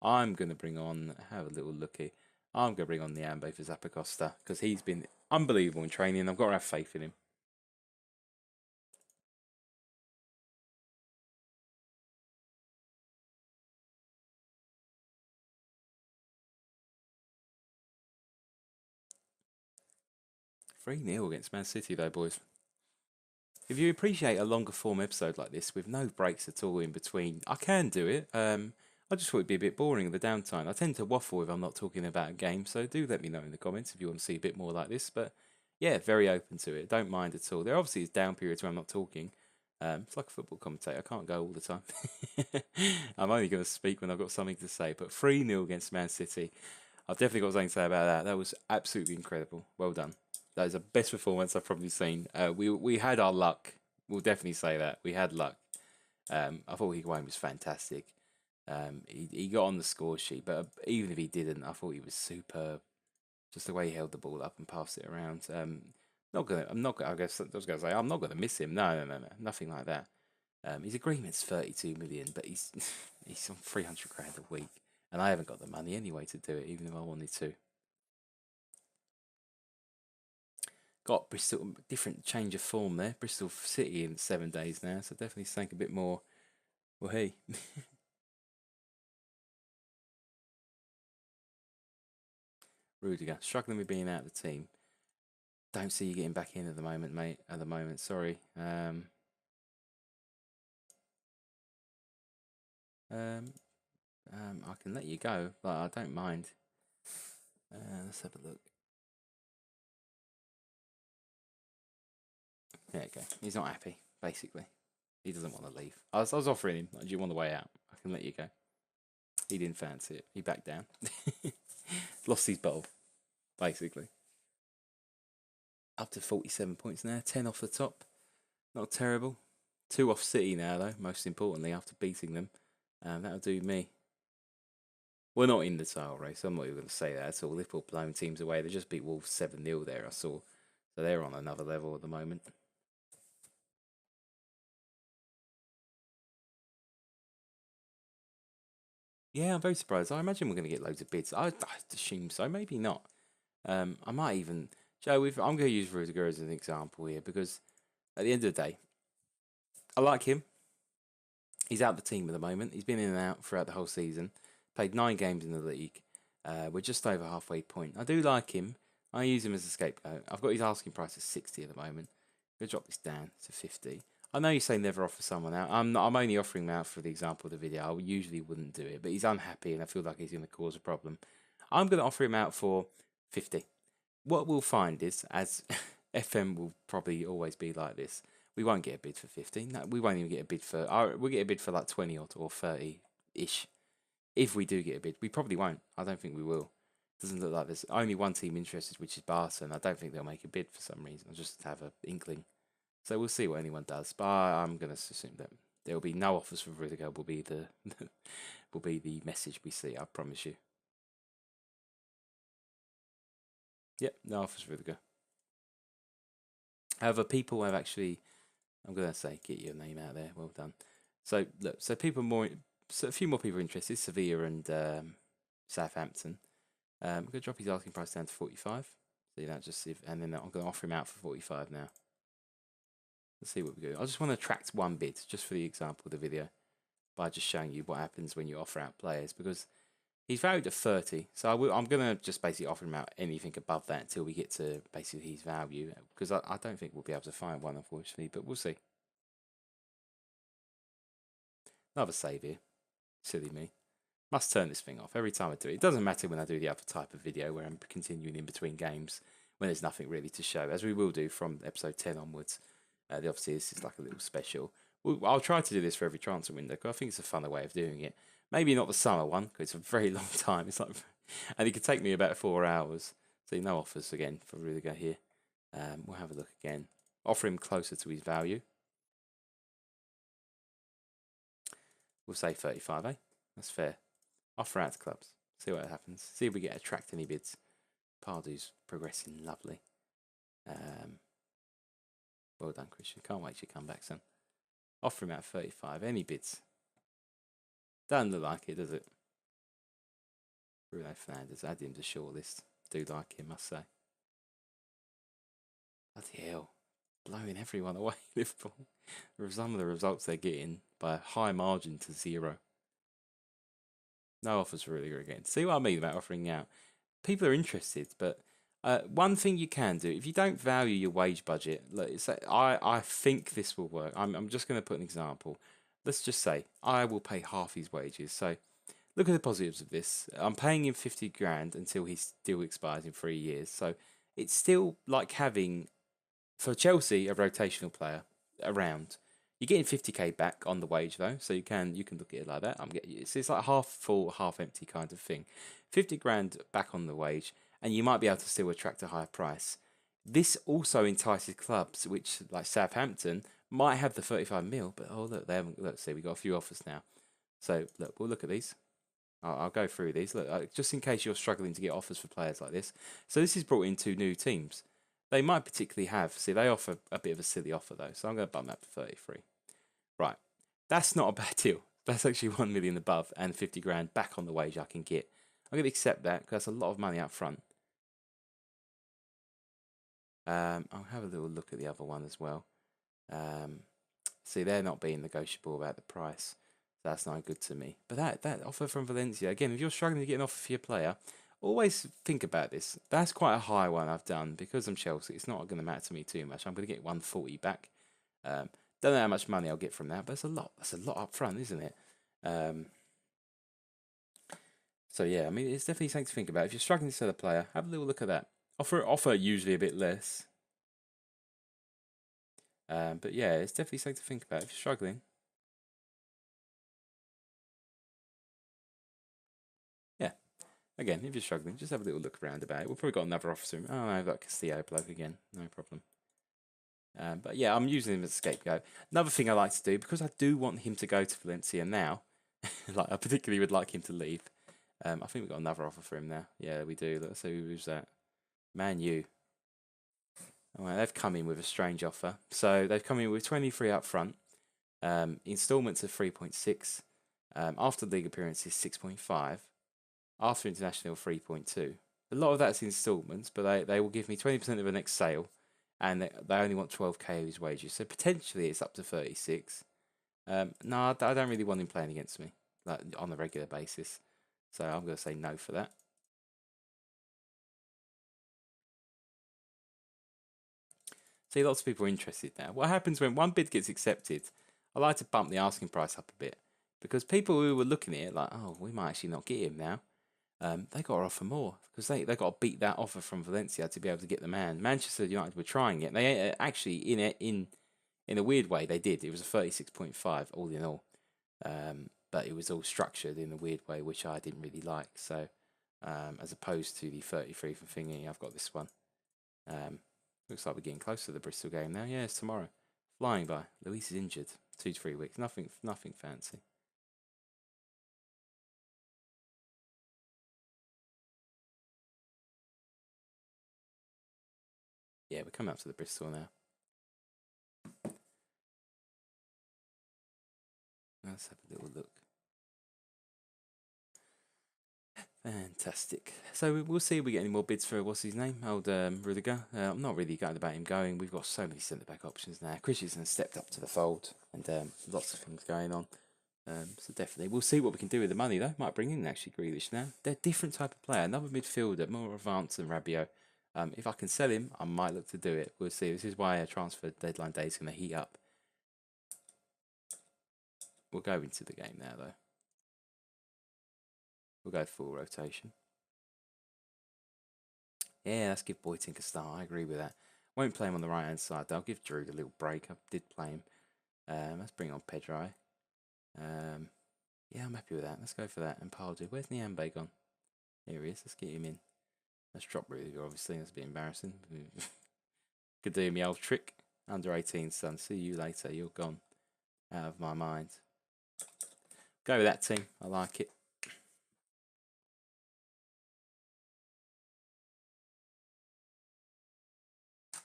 Speaker 1: I'm going to bring on... Have a little look here. I'm going to bring on the Ambe for Zappacosta, because he's been unbelievable in training. I've got to have faith in him. Three 0 against Man City, though, boys. If you appreciate a longer form episode like this with no breaks at all in between, I can do it. I just thought it'd be a bit boring in the downtime. I tend to waffle if I'm not talking about a game, so do let me know in the comments if you want to see a bit more like this. But yeah, very open to it. Don't mind at all. There obviously is down periods where I'm not talking. It's like a football commentator. I can't go all the time. I'm only going to speak when I've got something to say. But 3-0 against Man City. I've definitely got something to say about that. That was absolutely incredible. Well done. That is the best performance I've probably seen. We had our luck. We'll definitely say that. We had luck. I thought Higuain was fantastic. He got on the score sheet, but even if he didn't, I thought he was superb. Just the way he held the ball up and passed it around. I guess I was gonna say I'm not gonna miss him. No, nothing like that. His agreement's 32 million, but he's he's on 300 grand a week, and I haven't got the money anyway to do it, even if I wanted to. Got Bristol, different change of form there. Bristol City in 7 days now, so definitely think a bit more. Well, hey. Rudiger, struggling with being out of the team. Don't see you getting back in at the moment, mate. At the moment, sorry. I can let you go, but I don't mind. Let's have a look. There you go. He's not happy, basically. He doesn't want to leave. I was offering him, like, do you want the way out? I can let you go. He didn't fancy it. He backed down. Lost his bowl, basically. Up to 47 points now. 10 off the top. Not terrible. 2 off City now, though, most importantly, after beating them. That'll do me. We're not in the title race. I'm not even going to say that at all. Liverpool blowing teams away. They just beat Wolves 7-0 there, I saw. So they're on another level at the moment. Yeah, I'm very surprised. I imagine we're going to get loads of bids. I assume so. Maybe not. I might even... Joe, I'm going to use Rudiger as an example here because at the end of the day, I like him. He's out of the team at the moment. He's been in and out throughout the whole season. Played 9 games in the league. We're just over halfway point. I do like him. I use him as a scapegoat. I've got his asking price at 60 at the moment. I'm going to drop this down to 50. I know you say never offer someone out. I'm only offering him out for the example of the video. I usually wouldn't do it, but he's unhappy and I feel like he's going to cause a problem. I'm going to offer him out for 50. What we'll find is, as FM will probably always be like this, we won't get a bid for 50. No, we won't even get a bid for... we'll get a bid for like 20 or 30-ish. If we do get a bid, we probably won't. I don't think we will. Doesn't look like there's only one team interested, which is Barca, and I don't think they'll make a bid for some reason. I'll just have an inkling. So we'll see what anyone does. But I'm going to assume that there will be no offers for Rudiger. Will be the will be the message we see. I promise you. Yep, no offers for Rudiger. However, people have actually... I'm going to say, get your name out there. Well done. So look, so a few more people are interested. Sevilla and Southampton. I'm going to drop his asking price down to 45. See that, and then I'm going to offer him out for 45 now. Let's see what we do. I just want to attract one bid, just for the example of the video, by just showing you what happens when you offer out players, because he's valued at 30. So I'm going to just basically offer him out anything above that until we get to basically his value, because I don't think we'll be able to find one, unfortunately, but we'll see. Another save here. Silly me. Must turn this thing off every time I do it. It doesn't matter when I do the other type of video where I'm continuing in between games when there's nothing really to show, as we will do from episode 10 onwards. Obviously, this is like a little special. I'll try to do this for every transfer window because I think it's a funner way of doing it. Maybe not the summer one because it's a very long time. It's like, and it could take me about 4 hours. So no offers again for Rudiger here. We'll have a look again. Offer him closer to his value. We'll say 35, eh? That's fair. Offer out to clubs. See what happens. See if we get attract any bids. Pardew's progressing lovely. Well done, Christian. Can't wait to come back, son. Offer him out 35. Any bids? Doesn't look like it, does it? Bruno Fernandes. Add him to shortlist. Do like him, must say. Bloody hell. Blowing everyone away, Liverpool. Some of the results they're getting by a high margin to 0. No offers for Rudiger again. See what I mean about offering out? People are interested, but one thing you can do, if you don't value your wage budget, I think this will work. I'm just going to put an example. Let's just say I will pay half his wages. So look at the positives of this. I'm paying him 50 grand until his deal expires in 3 years. So it's still like having, for Chelsea, a rotational player around. You're getting 50k back on the wage though, so you can look at it like that. It's like half full, half empty kind of thing. 50 grand back on the wage, and you might be able to still attract a higher price. This also entices clubs, which like Southampton might have the 35 mil, but oh look, they haven't. Let's see, we got a few offers now. So look, we'll look at these. I'll go through these. Look, just in case you're struggling to get offers for players like this. So this is brought in 2 new teams. They might particularly have. See, they offer a bit of a silly offer though, so I'm going to bump that to 33. Right, that's not a bad deal. That's actually 1 million above and 50 grand back on the wage I can get. I'm going to accept that because that's a lot of money up front. I'll have a little look at the other one as well. See, they're not being negotiable about the price. So that's not good to me. But that offer from Valencia, again, if you're struggling to get an offer for your player, always think about this. That's quite a high one I've done. Because I'm Chelsea, it's not going to matter to me too much. I'm going to get 140 back. Don't know how much money I'll get from that, but it's a lot. That's a lot up front, isn't it? So yeah, I mean, it's definitely something to think about. If you're struggling to sell a player, have a little look at that. Offer usually a bit less. But yeah, it's definitely something to think about if you're struggling. again, if you're struggling, just have a little look around about it. We've probably got another officer. Oh, no, I've got Castillo bloke again. No problem. But yeah, I'm using him as a scapegoat. Another thing I like to do, because I do want him to go to Valencia now, like I particularly would like him to leave. I think we've got another offer for him now. Yeah, we do. Let's see who's that. Man U. All right, they've come in with a strange offer. So they've come in with 23 up front, installments of 3.6, after league appearances 6.5, after international 3.2. A lot of that's installments, but they will give me 20% of the next sale, and they only want 12k of his wages. So potentially it's up to 36. No, I don't really want him playing against me like on a regular basis. So I'm going to say no for that. See, lots of people are interested now. What happens when one bid gets accepted? I like to bump the asking price up a bit because people who were looking at it like, oh, we might actually not get him now. They got to offer more because they got to beat that offer from Valencia to be able to get the man. Manchester United were trying it. They actually, in a weird way, they did. It was a 36.5 all in all, but it was all structured in a weird way, which I didn't really like. So, as opposed to the 33 from Thingy, I've got this one. Looks like we're getting close to the Bristol game now. Yeah, it's tomorrow. Flying by. Luis is injured. 2 to 3 weeks. Nothing fancy. Yeah, we're coming up to the Bristol now. Let's have a little look. Fantastic. So we'll see if we get any more bids for what's his name, old Rudiger. I'm not really going about him going. We've got so many centre back options now. Christensen stepped up to the fold, and lots of things going on. So definitely, we'll see what we can do with the money though. Might bring in actually Grealish now. They're a different type of player. Another midfielder, more advanced than Rabiot. If I can sell him, I might look to do it. We'll see. This is why a transfer deadline day is going to heat up. We'll go into the game now though. We'll go full rotation. Yeah, let's give Boytink a start. I agree with that. Won't play him on the right hand side. I'll give Drew a little break. I did play him. Let's bring on Pedro. Yeah, I'm happy with that. Let's go for that. And Pardew. Where's Niambe gone? Here he is. Let's get him in. Let's drop Rudiger, obviously. That's a bit embarrassing. Could do me old trick. Under 18, son. See you later. You're gone. Out of my mind. Go with that team. I like it.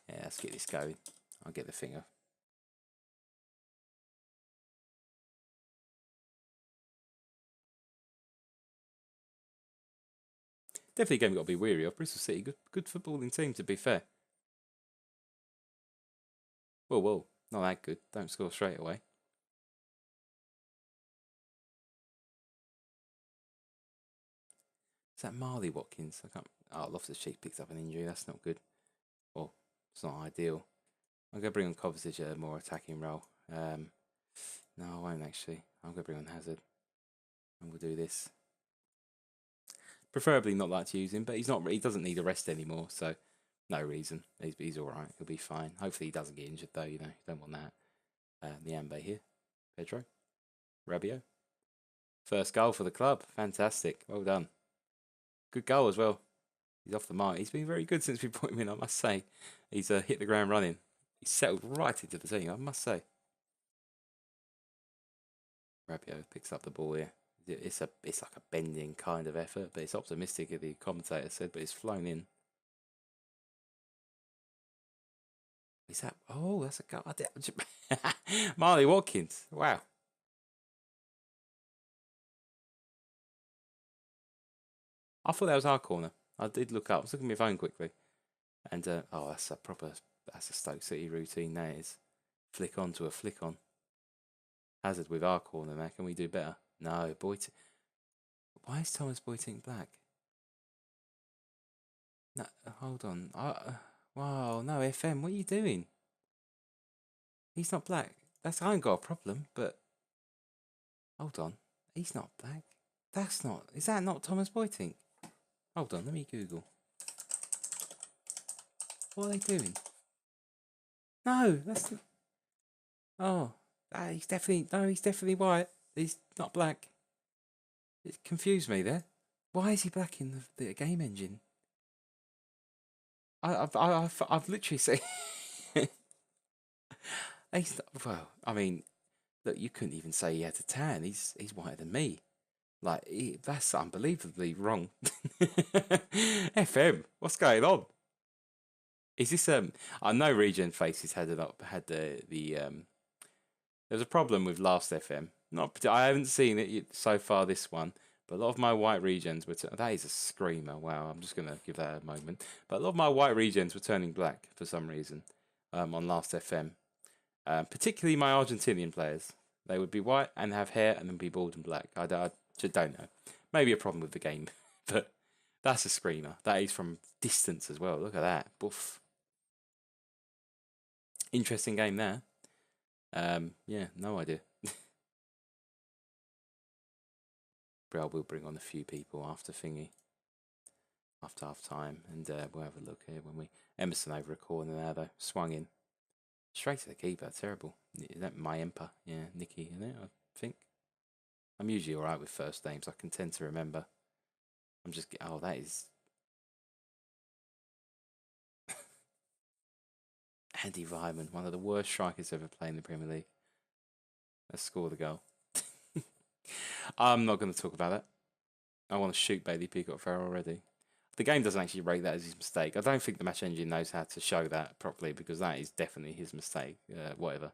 Speaker 1: Yeah, let's get this going. I'll get the finger. Definitely a game we've got to be weary of. Bristol City, good footballing team, to be fair. Whoa, not that good. Don't score straight away. Is that Marley Watkins? I can't. Oh, Loftus-Cheek picked up an injury. That's not good. Well, it's not ideal. I'm going to bring on Kovacic at a more attacking role. No, I won't actually. I'm going to bring on Hazard. And we'll do this. Preferably not like to use him, but he's not. He doesn't need a rest anymore, so no reason. He's all right. He'll be fine. Hopefully he doesn't get injured though. You know, you don't want that. Niambe here, Pedro, Rabiot. First goal for the club. Fantastic. Well done. Good goal as well. He's off the mark. He's been very good since we brought him in, I must say. He's hit the ground running. He's settled right into the team, I must say. Rabiot picks up the ball here. It's like a bending kind of effort, but it's optimistic, as the commentator said, but it's flown in. Is that? Oh, that's a goal. Marley Watkins. Wow. I thought that was our corner. I did look up. I was looking at my phone quickly. And, oh, that's a Stoke City routine, that is. Flick on to a flick on. Hazard with our corner now. Can we do better? No, Boytink. Why is Thomas Boytink black? No, hold on. Wow, no, FM, what are you doing? He's not black. I ain't got a problem, but hold on. He's not black. Is that not Thomas Boytink? Hold on, let me Google. What are they doing? No, oh, he's definitely white. He's not black. It confused me there. Why is he back in the game engine? I've literally seen. Well, I mean, look, you couldn't even say he had a tan. He's whiter than me. Like that's unbelievably wrong. FM, what's going on? Is this I know Regen Faces had the there was a problem with last FM. Not I haven't seen it so far this one, but a lot of my white regions were that is a screamer. Wow, I'm just gonna give that a moment. But a lot of my white regions were turning black for some reason on last FM. Particularly my Argentinian players. They would be white and have hair and then be bald and black. I just don't know. Maybe a problem with the game, but that's a screamer. That is from distance as well. Look at that. Boof. Interesting game there. Yeah, no idea. But we'll bring on a few people after thingy. After half time. And we'll have a look here when we... Emerson over a corner there though. Swung in. Straight to the keeper. Terrible. Is that my Emper? Yeah, Nicky in it, I think. I'm usually alright with first names. I can tend to remember. I'm just... Oh, that is... Andy Vyman, one of the worst strikers ever played in the Premier League. Let's score the goal. I'm not going to talk about that. I want to shoot Bailey Peacock Farrell already. The game doesn't actually rate that as his mistake. I don't think the match engine knows how to show that properly because that is definitely his mistake. Whatever.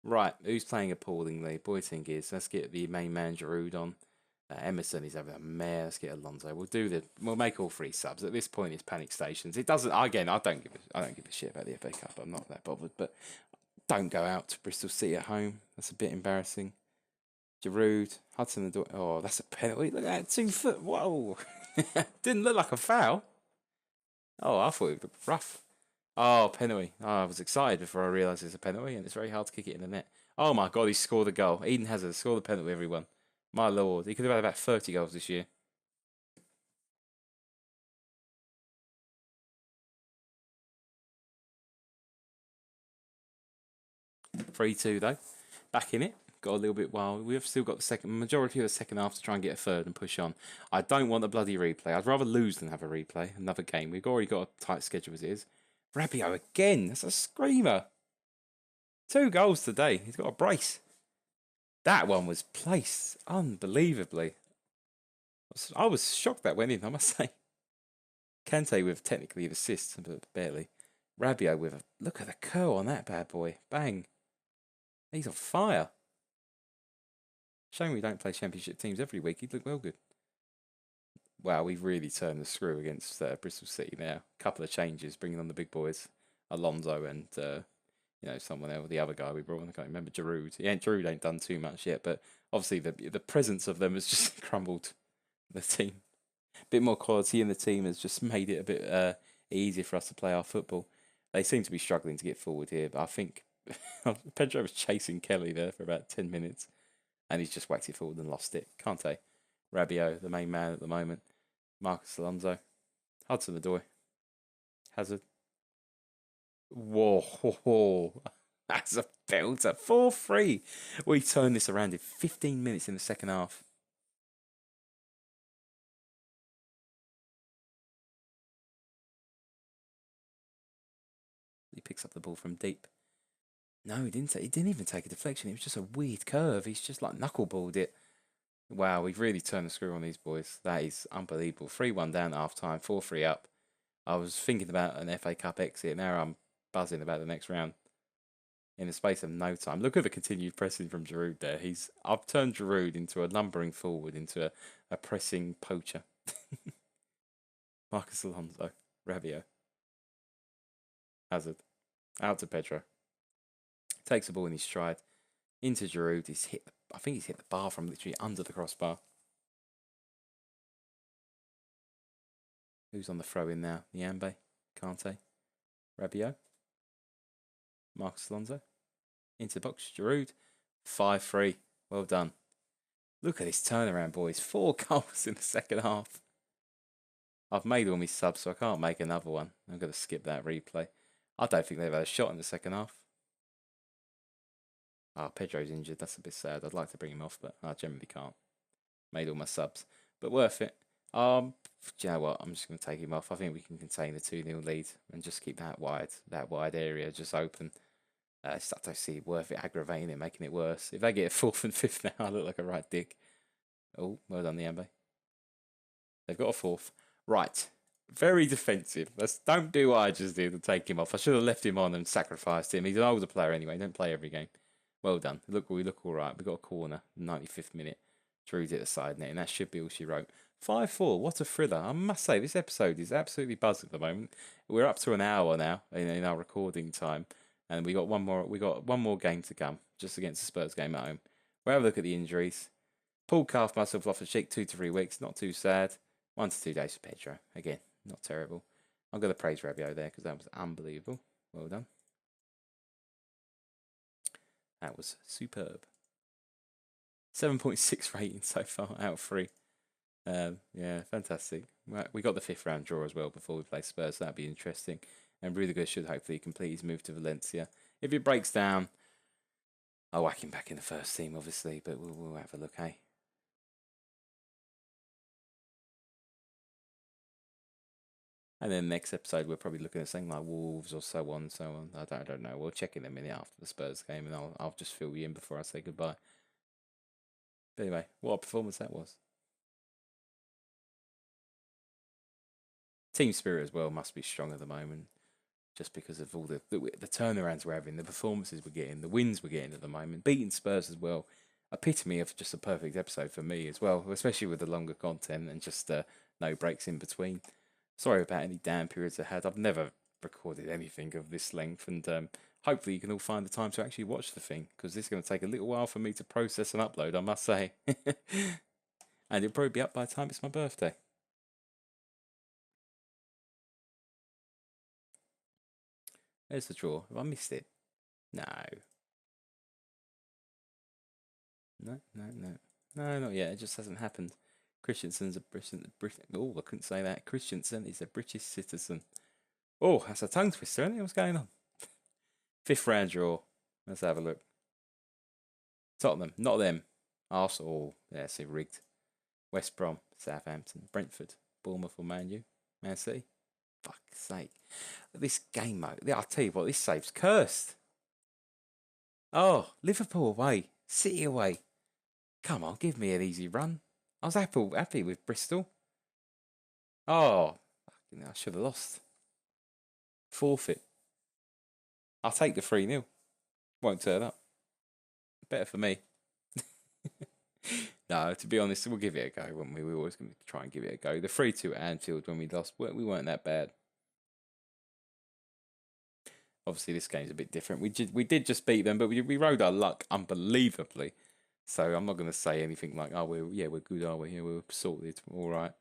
Speaker 1: Right, who's playing appallingly? Boyting is. Let's get the main man Giroud on. Emerson is over a mare. Let's get Alonso. We'll make all three subs. At this point, it's panic stations. It doesn't. Again, I don't give a shit about the FA Cup. I'm not that bothered. But don't go out to Bristol City at home. That's a bit embarrassing. Giroud, Hudson Odoi. Oh, that's a penalty. Look at that 2 foot. Whoa, didn't look like a foul. Oh, I thought it looked rough. Oh, penalty. Oh, I was excited before I realised it's a penalty, and it's very hard to kick it in the net. Oh my God, he scored a goal. Eden Hazard scored the penalty. Everyone. My lord, he could have had about 30 goals this year. (3-2) though. Back in it. Got a little bit wild. We've still got the majority of the second half to try and get a third and push on. I don't want a bloody replay. I'd rather lose than have a replay. Another game. We've already got a tight schedule as it is. Rabiot again. That's a screamer. 2 goals today. He's got a brace. That one was placed unbelievably. I was shocked that went in, I must say. Kante with technically the assist, but barely. Rabiot with a... Look at the curl on that bad boy. Bang. He's on fire. Shame we don't play championship teams every week. He'd look well good. Wow, we've really turned the screw against Bristol City now. A couple of changes, bringing on the big boys. Alonso and... someone else, the other guy we brought on, I can't remember, Giroud. Giroud ain't done too much yet, but obviously the presence of them has just crumbled the team. A bit more quality in the team has just made it a bit easier for us to play our football. They seem to be struggling to get forward here, but I think Pedro was chasing Kelly there for about 10 minutes, and he's just whacked it forward and lost it. Kante, Rabiot, the main man at the moment, Marcus Alonso, Hudson Odoi, Hazard. Whoa, that's a belter. 4-3. We turned this around in 15 minutes in the second half. He picks up the ball from deep. No, he didn't. He didn't even take a deflection. It was just a weird curve. He's just like knuckleballed it. Wow, we've really turned the screw on these boys. That is unbelievable. 3-1 down at half time, 4-3 up. I was thinking about an FA Cup exit. Now I'm buzzing about the next round. In the space of no time. Look at the continued pressing from Giroud there. I've turned Giroud into a lumbering forward, into a pressing poacher. Marcus Alonso, Rabiot, Hazard, out to Pedro. Takes the ball in his stride. Into Giroud. I think he's hit the bar from literally under the crossbar. Who's on the throw in now? Niambe, Kante, Rabiot, Marcus Alonso. Into the box, Giroud. 5-3. Well done. Look at this turnaround, boys. 4 goals in the second half. I've made all my subs, so I can't make another one. I'm going to skip that replay. I don't think they've had a shot in the second half. Pedro's injured. That's a bit sad. I'd like to bring him off, but I generally can't. Made all my subs. But worth it. Do you know what? I'm just going to take him off. I think we can contain the 2-0 lead and just keep that wide area just open. It's not actually worth it aggravating it, making it worse. If they get a fourth and fifth now, I look like a right dick. Oh, well done, the Ambe. They've got a fourth. Right. Very defensive. Don't do what I just did and take him off. I should have left him on and sacrificed him. He's an older player anyway. Don't play every game. Well done. We look all right. We got a corner. 95th minute. Drew's at the side net, and that should be all she wrote. 5-4. What a thriller. I must say, this episode is absolutely buzzing at the moment. We're up to an hour now in our recording time, and we got one more game to come, just against the Spurs game at home. We'll have a look at the injuries. Pulled calf muscle off the cheek, 2 to 3 weeks. Not too sad. 1 to 2 days for Pedro. Again, not terrible. I'm going to praise Rabiot there because that was unbelievable. Well done. That was superb. 7.6 rating so far out of 3. Yeah, fantastic. Right, we got the 5th round draw as well before we play Spurs. So that'd be interesting. And Rudiger should hopefully complete his move to Valencia. If it breaks down, I'll whack him back in the first team, obviously. But we'll have a look, hey? And then next episode, we're probably looking at something like Wolves or so on and so on. I don't know. We'll check in a minute after the Spurs game, and I'll just fill you in before I say goodbye. But anyway, what a performance that was. Team spirit as well must be strong at the moment, just because of all the turnarounds we're having, the performances we're getting, the wins we're getting at the moment. Beating Spurs as well. Epitome of just a perfect episode for me as well, especially with the longer content and just no breaks in between. Sorry about any down periods I had. I've never recorded anything of this length, and hopefully you can all find the time to actually watch the thing, because this is going to take a little while for me to process and upload, I must say. And it'll probably be up by the time it's my birthday. There's the draw. Have I missed it? No. No, not yet. It just hasn't happened. Christensen's a Britain. Oh, I couldn't say that. Christensen is a British citizen. Oh, that's a tongue twister, isn't it? What's going on? 5th round draw. Let's have a look. Tottenham, not them. Arsenal, yeah, see, rigged. West Brom, Southampton, Brentford, Bournemouth or Man U, Man City. Fuck's sake. This game mode, I'll tell you what, this save's cursed. Oh, Liverpool away, City away. Come on, give me an easy run. I was happy with Bristol. Oh, I should have lost. Forfeit. I'll take the 3-0. Won't turn up. Better for me. No, to be honest, we'll give it a go, won't we? We're always going to try and give it a go. The 3-2 at Anfield when we lost, we weren't that bad. Obviously, this game's a bit different. We did just beat them, but we rode our luck unbelievably. So I'm not going to say anything like, oh, we're good, are we? Yeah, we're sorted, all right.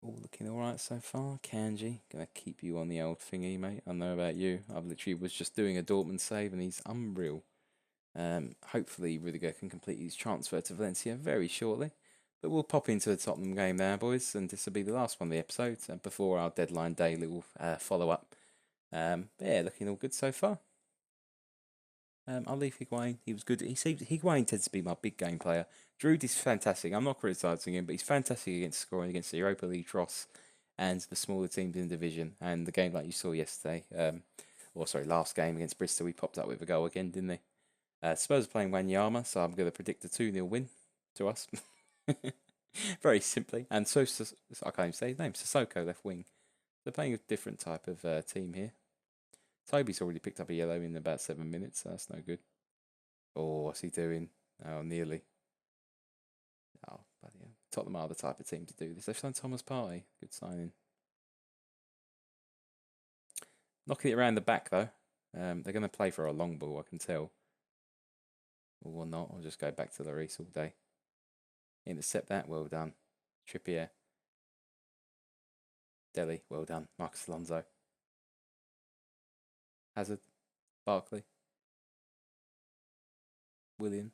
Speaker 1: All looking all right so far. Kanji, gonna keep you on the old thingy, mate. I know about you. I literally was just doing a Dortmund save, and he's unreal. Hopefully Rudiger can complete his transfer to Valencia very shortly. But we'll pop into the Tottenham game now, boys, and this will be the last one of the episode before our deadline day little follow-up. Yeah, looking all good so far. I'll leave Higuain. He was good. Higuain tends to be my big game player. Drood is fantastic. I'm not criticising him, but he's fantastic against scoring against the Europa League Tross and the smaller teams in the division. And the game like you saw yesterday, last game against Bristol, he popped up with a goal again, didn't he? Spurs are playing Wanyama, so I'm going to predict a 2-0 win to us. Very simply. And so I can't even say his name. Sissoko left wing. They're playing a different type of team here. Toby's already picked up a yellow in about 7 minutes, so that's no good. Oh, what's he doing? Oh, nearly. Oh, bloody hell. Tottenham are the type of team to do this. They've signed Thomas Partey. Good signing. Knocking it around the back, though. They're going to play for a long ball, I can tell. Or not. I'll just go back to Lloris all day. Intercept that. Well done. Trippier. Dele. Well done. Marcus Alonso. Hazard. Barkley. Willian.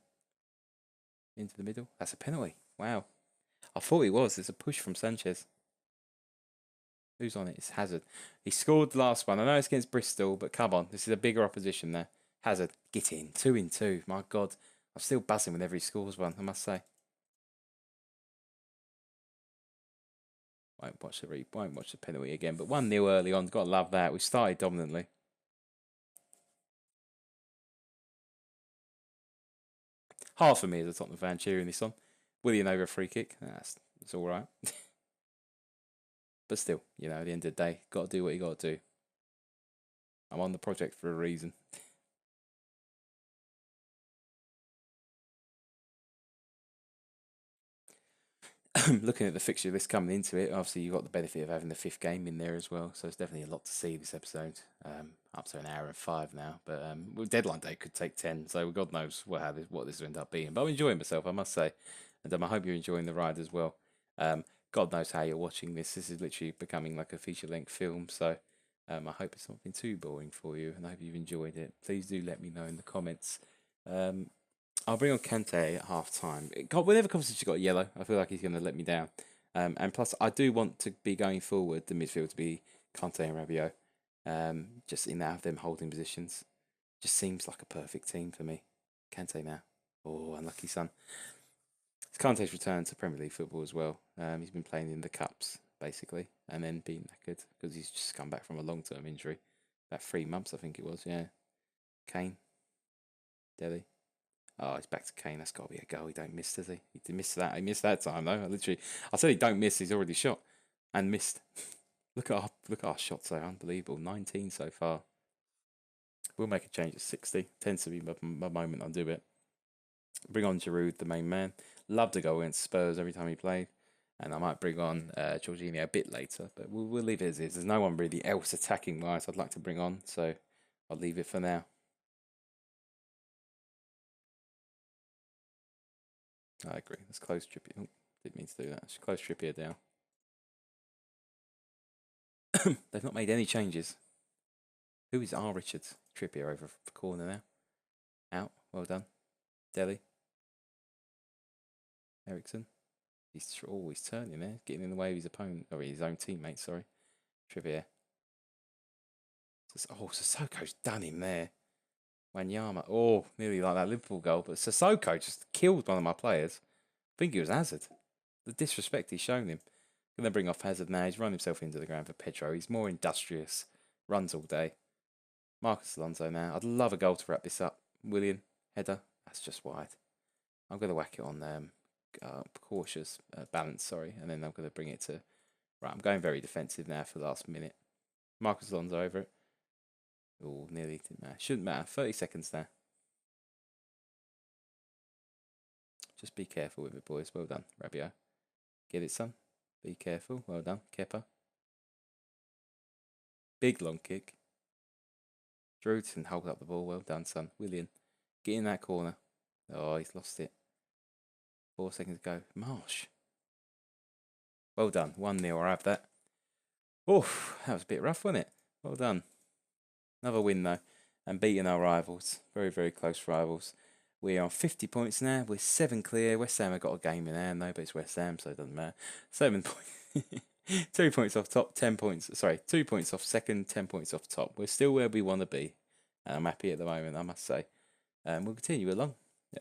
Speaker 1: Into the middle. That's a penalty. Wow. I thought it was. There's a push from Sanchez. Who's on it? It's Hazard. He scored the last one. I know it's against Bristol, but come on. This is a bigger opposition there. Hazard. Get in. 2-2. My God. I'm still buzzing whenever he scores one, I must say. won't watch the penalty again. But 1-0 early on. Got to love that. We started dominantly. Hard for me as a Tottenham fan cheering this on. Willian over a free kick. It's all right. But still, you know, at the end of the day, got to do what you got to do. I'm on the project for a reason. Looking at the fixture list coming into it, obviously you've got the benefit of having the 5th game in there as well, so it's definitely a lot to see this episode. Up to an hour and 5 now, but deadline day could take 10, so God knows what this will end up being. But I'm enjoying myself, I must say, and I hope you're enjoying the ride as well. God knows how you're watching this. This is literally becoming like a feature-length film, so I hope it's not been too boring for you, and I hope you've enjoyed it. Please do let me know in the comments. I'll bring on Kante at half time. Whenever Coventry's got a yellow, I feel like he's going to let me down. And plus, I do want to be going forward, the midfield to be Kante and Rabiot. Just in that of them holding positions. Just seems like a perfect team for me. Kante now. Oh, unlucky son. It's Kante's return to Premier League football as well. He's been playing in the Cups, basically, and then being knackered because he's just come back from a long-term injury. About 3 months, I think it was, yeah. Kane. Dele. Oh, he's back to Kane. That's got to be a goal. He don't miss, does he? He missed that. He missed that time though. I said he don't miss. He's already shot and missed. look at our shots though. Unbelievable. 19 so far. We'll make a change at 60. Tends to be my moment. I'll do it. Bring on Giroud, the main man. Love to go against Spurs every time he played. And I might bring on Jorginho a bit later, but we'll leave it as is. There's no one really else attacking wise I'd like to bring on, so I'll leave it for now. I agree. Let's close Trippier. Oh, didn't mean to do that. Let's close Trippier down. They've not made any changes. Who is R. Richards? Trippier over the corner now. Out. Well done. Dele. Ericsson. He's always turning there. Getting in the way of his opponent. Or his own teammate, sorry. Trippier. Oh, Sissoko's done him there. Wanyama. Oh, nearly like that Liverpool goal. But Sissoko just killed one of my players. I think it was Hazard. The disrespect he's shown him. Going to bring off Hazard now. He's run himself into the ground for Pedro. He's more industrious. Runs all day. Marcus Alonso now. I'd love a goal to wrap this up. Willian. Header. That's just wide. I'm going to whack it on cautious balance, sorry. And then I'm going to bring it to... Right, I'm going very defensive now for the last minute. Marcus Alonso over it. Oh, nearly didn't matter. Shouldn't matter. 30 seconds now. Just be careful with it, boys. Well done, Rabiot. Get it, son. Be careful. Well done, Kepa. Big long kick. Giroud can hold up the ball. Well done, son. Willian. Get in that corner. Oh, he's lost it. 4 seconds to go. Marsh. Well done. 1-0. I have that. Oh, that was a bit rough, wasn't it? Well done. Another win, though. And beating our rivals. Very, very close rivals. We are on 50 points now. We're 7 clear. West Ham have got a game in hand, though, but it's West Ham, so it doesn't matter. 7 points. 2 points off top, 10 points. Sorry, 2 points off second, 10 points off top. We're still where we want to be. And I'm happy at the moment, I must say. We'll continue along.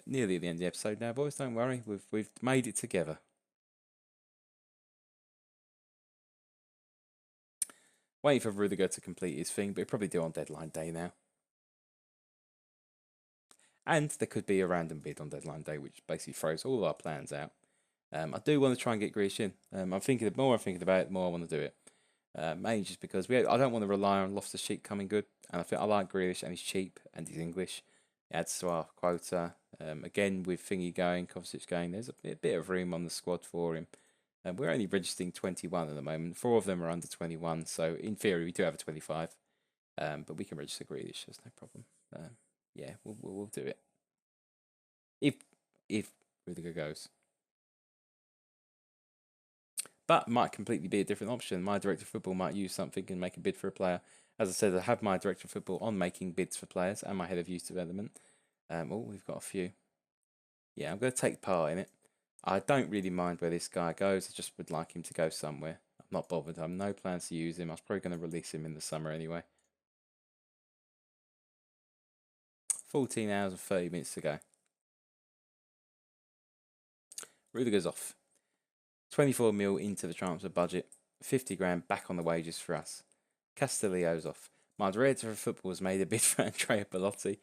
Speaker 1: Nearly at the end of the episode now, boys. Don't worry. We've made it together. Waiting for Rudiger to complete his thing, but he'll probably do on deadline day now. And there could be a random bid on deadline day, which basically throws all our plans out. I do want to try and get Grealish in. I'm thinking about it, the more I want to do it. Mainly just because I don't want to rely on Loftus-Cheek coming good, and I think I like Grealish, and he's cheap and he's English. It adds to our quota. Again, with Thingy going, Kovacic going, there's a bit of room on the squad for him. We're only registering 21 at the moment. 4 of them are under 21, so in theory we do have a 25. But we can register Grealish, there's no problem. Yeah, we'll do it. If Rudiger goes. But might completely be a different option. My director of football might use something and make a bid for a player. As I said, I have my director of football on making bids for players and my head of youth development. We've got a few. Yeah, I'm going to take part in it. I don't really mind where this guy goes. I just would like him to go somewhere. I'm not bothered. I have no plans to use him. I was probably going to release him in the summer anyway. 14 hours and 30 minutes to go. Rudiger's off. 24 mil into the transfer budget. 50 grand back on the wages for us. Castillo's off. My director of football has made a bid for Andrea Bellotti.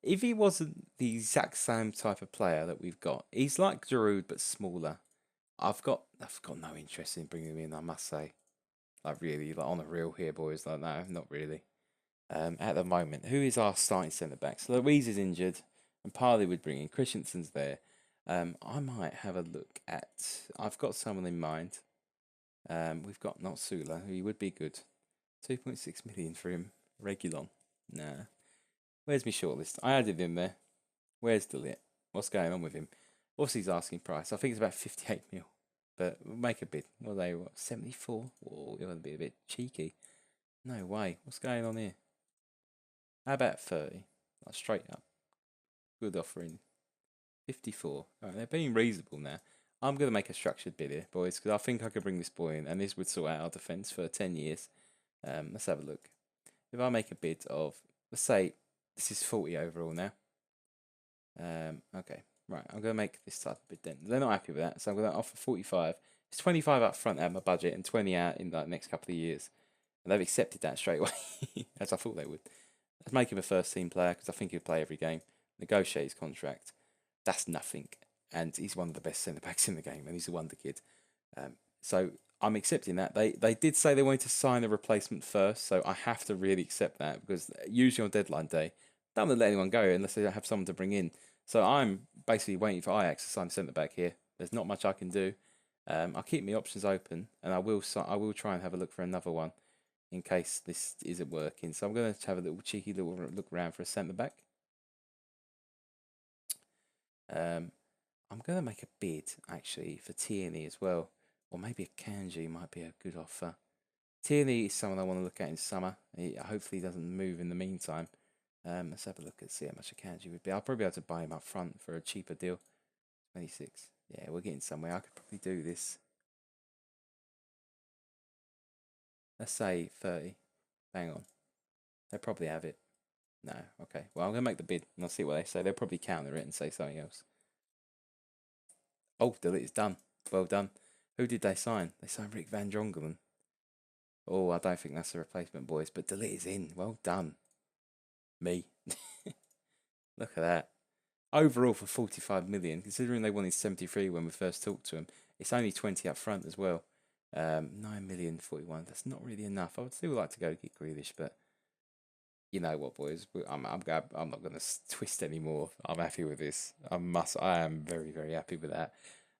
Speaker 1: If he wasn't the exact same type of player that we've got, he's like Giroud but smaller. I've got no interest in bringing him in, I must say. Like really, like on the real here, boys. Like no, not really. At the moment, who is our starting centre back? So Louise is injured, and Parley would bring in. Christensen's there. I might have a look at. I've got someone in mind. We've got Notsula, who would be good. 2.6 million for him. Regulon. Nah. Where's my shortlist? I added him there. Where's Delit? What's going on with him? What's his asking price? I think it's about 58 mil. But we'll make a bid. What are they? What, 74? Oh, you want to be a bit cheeky. No way. What's going on here? How about 30? Like straight up. Good offering. 54. Alright, they're being reasonable now. I'm going to make a structured bid here, boys, because I think I could bring this boy in, and this would sort out our defence for 10 years. Let's have a look. If I make a bid of, let's say, this is 40 overall now. Okay, right, I'm going to make this type of bid then. They're not happy with that, so I'm going to offer 45. It's 25 up front out of my budget and 20 out in the next couple of years. And they've accepted that straight away, as I thought they would. Let's make him a first team player, because I think he'll play every game. Negotiate his contract. That's nothing. And he's one of the best centre backs in the game, and he's a wonder kid. So I'm accepting that. They did say they wanted to sign a replacement first, so I have to really accept that, because usually on deadline day, they don't let anyone go unless they have someone to bring in. So I'm basically waiting for Ajax to sign centre back here. There's not much I can do. I'll keep my options open, and I will try and have a look for another one in case this isn't working. So I'm going to have a little cheeky little look around for a centre back. I'm going to make a bid, actually, for Tierney as well. Or maybe a Kanji might be a good offer. Tierney is someone I want to look at in summer. Hopefully he doesn't move in the meantime. Let's have a look and see how much a Kanji would be. I'll probably be able to buy him up front for a cheaper deal. 26. Yeah, we're getting somewhere. I could probably do this. Let's say 30. Hang on. They'll probably have it. No, okay. Well, I'm going to make the bid and I'll see what they say. They'll probably counter it and say something else. Oh, delete is done. Well done. Who did they sign? They signed Rick Van Drongelen. Oh, I don't think that's a replacement, boys, but delete is in. Well done. Me. Look at that. Overall for 45 million, considering they wanted 73 when we first talked to them, it's only 20 up front as well. 9,041,000. That's not really enough. I would still like to go get Grealish, but you know what, boys? I'm not going to twist anymore. I'm happy with this. I am very, very happy with that.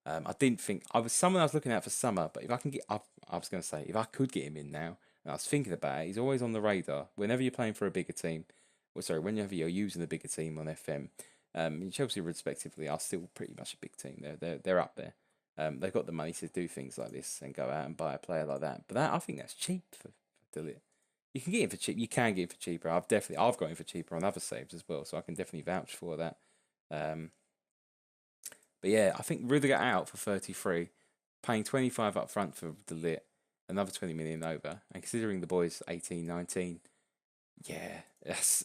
Speaker 1: I didn't think I was looking at for summer, but if I can get up, I was going to say if I could get him in now, and I was thinking about it. He's always on the radar whenever you're playing for a bigger team. Well, sorry, whenever you're using a bigger team on FM. Chelsea, respectively, are still pretty much a big team. They're up there. They've got the money to do things like this and go out and buy a player like that. But I think that's cheap for Delete. You can get him for cheap. You can get him for cheaper. I've got him for cheaper on other saves as well, so I can definitely vouch for that. But yeah, I think Rudiger out for 33, paying 25 up front for Delit, another 20 million over, and considering the boy's 18, 19, yeah,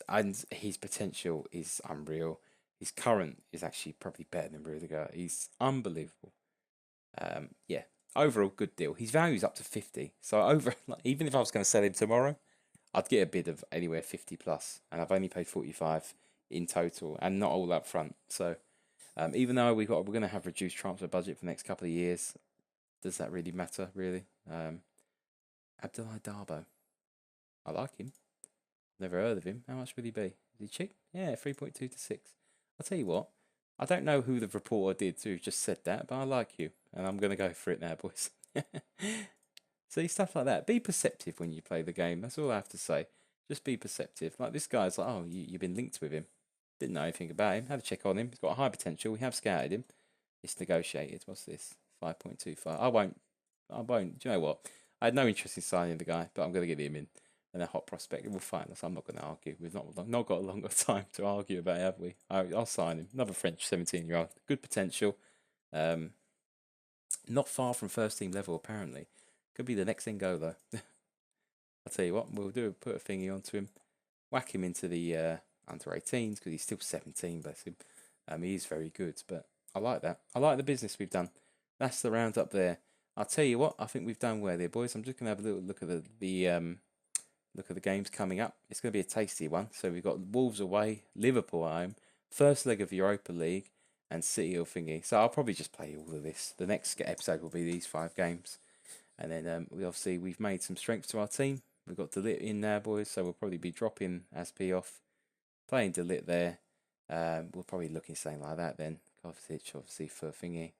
Speaker 1: and his potential is unreal. His current is actually probably better than Rudiger. He's unbelievable. Yeah, overall good deal. His value is up to 50, so even if I was going to sell him tomorrow, I'd get a bid of anywhere 50 plus, and I've only paid 45 in total, and not all up front. So. Even though we're going to have reduced transfer budget for the next couple of years, does that really matter, really? Abdoulaye Darbo. I like him. Never heard of him. How much would he be? Is he cheap? Yeah, 3.2 to 6. I'll tell you what. I don't know who the reporter did who just said that, but I like you. And I'm going to go for it now, boys. See, stuff like that. Be perceptive when you play the game. That's all I have to say. Just be perceptive. Like this guy's like, oh, you've been linked with him. Didn't know anything about him. Had a check on him. He's got a high potential. We have scouted him. It's negotiated. What's this? 5.25. I won't. Do you know what? I had no interest in signing the guy, but I'm going to get him in. And a hot prospect. We'll find us. I'm not going to argue. We've not got a longer time to argue about it, have we? I'll sign him. Another French 17-year-old. Good potential. Not far from first team level, apparently. Could be the next N'Golo. I'll tell you what. We'll do. Put a thingy onto him. Whack him into the... under 18s because he's still 17, bless him. He is very good, but I like that. I like the business we've done. That's the roundup there. I'll tell you what, I think we've done well there, boys. I'm just gonna have a little look at the games coming up. It's gonna be a tasty one. So we've got Wolves away, Liverpool at home, first leg of Europa League, and City or thingy. So I'll probably just play all of this. The next episode will be these 5 games, and then we've made some strength to our team. We've got Delit in there, boys. So we'll probably be dropping Asp off, playing Delit there. We'll probably look at something like that then. Kovacic, obviously, for thingy.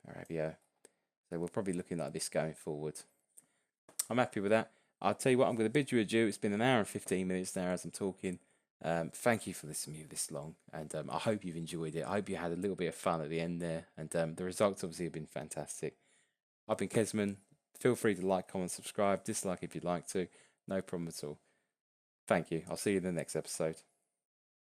Speaker 1: Arabio. So we're probably looking like this going forward. I'm happy with that. I'll tell you what, I'm going to bid you adieu. It's been an hour and 15 minutes now as I'm talking. Thank you for listening to me this long, and I hope you've enjoyed it. I hope you had a little bit of fun at the end there, and the results obviously have been fantastic. I've been Kezman. Feel free to like, comment, subscribe, dislike if you'd like to. No problem at all. Thank you. I'll see you in the next episode.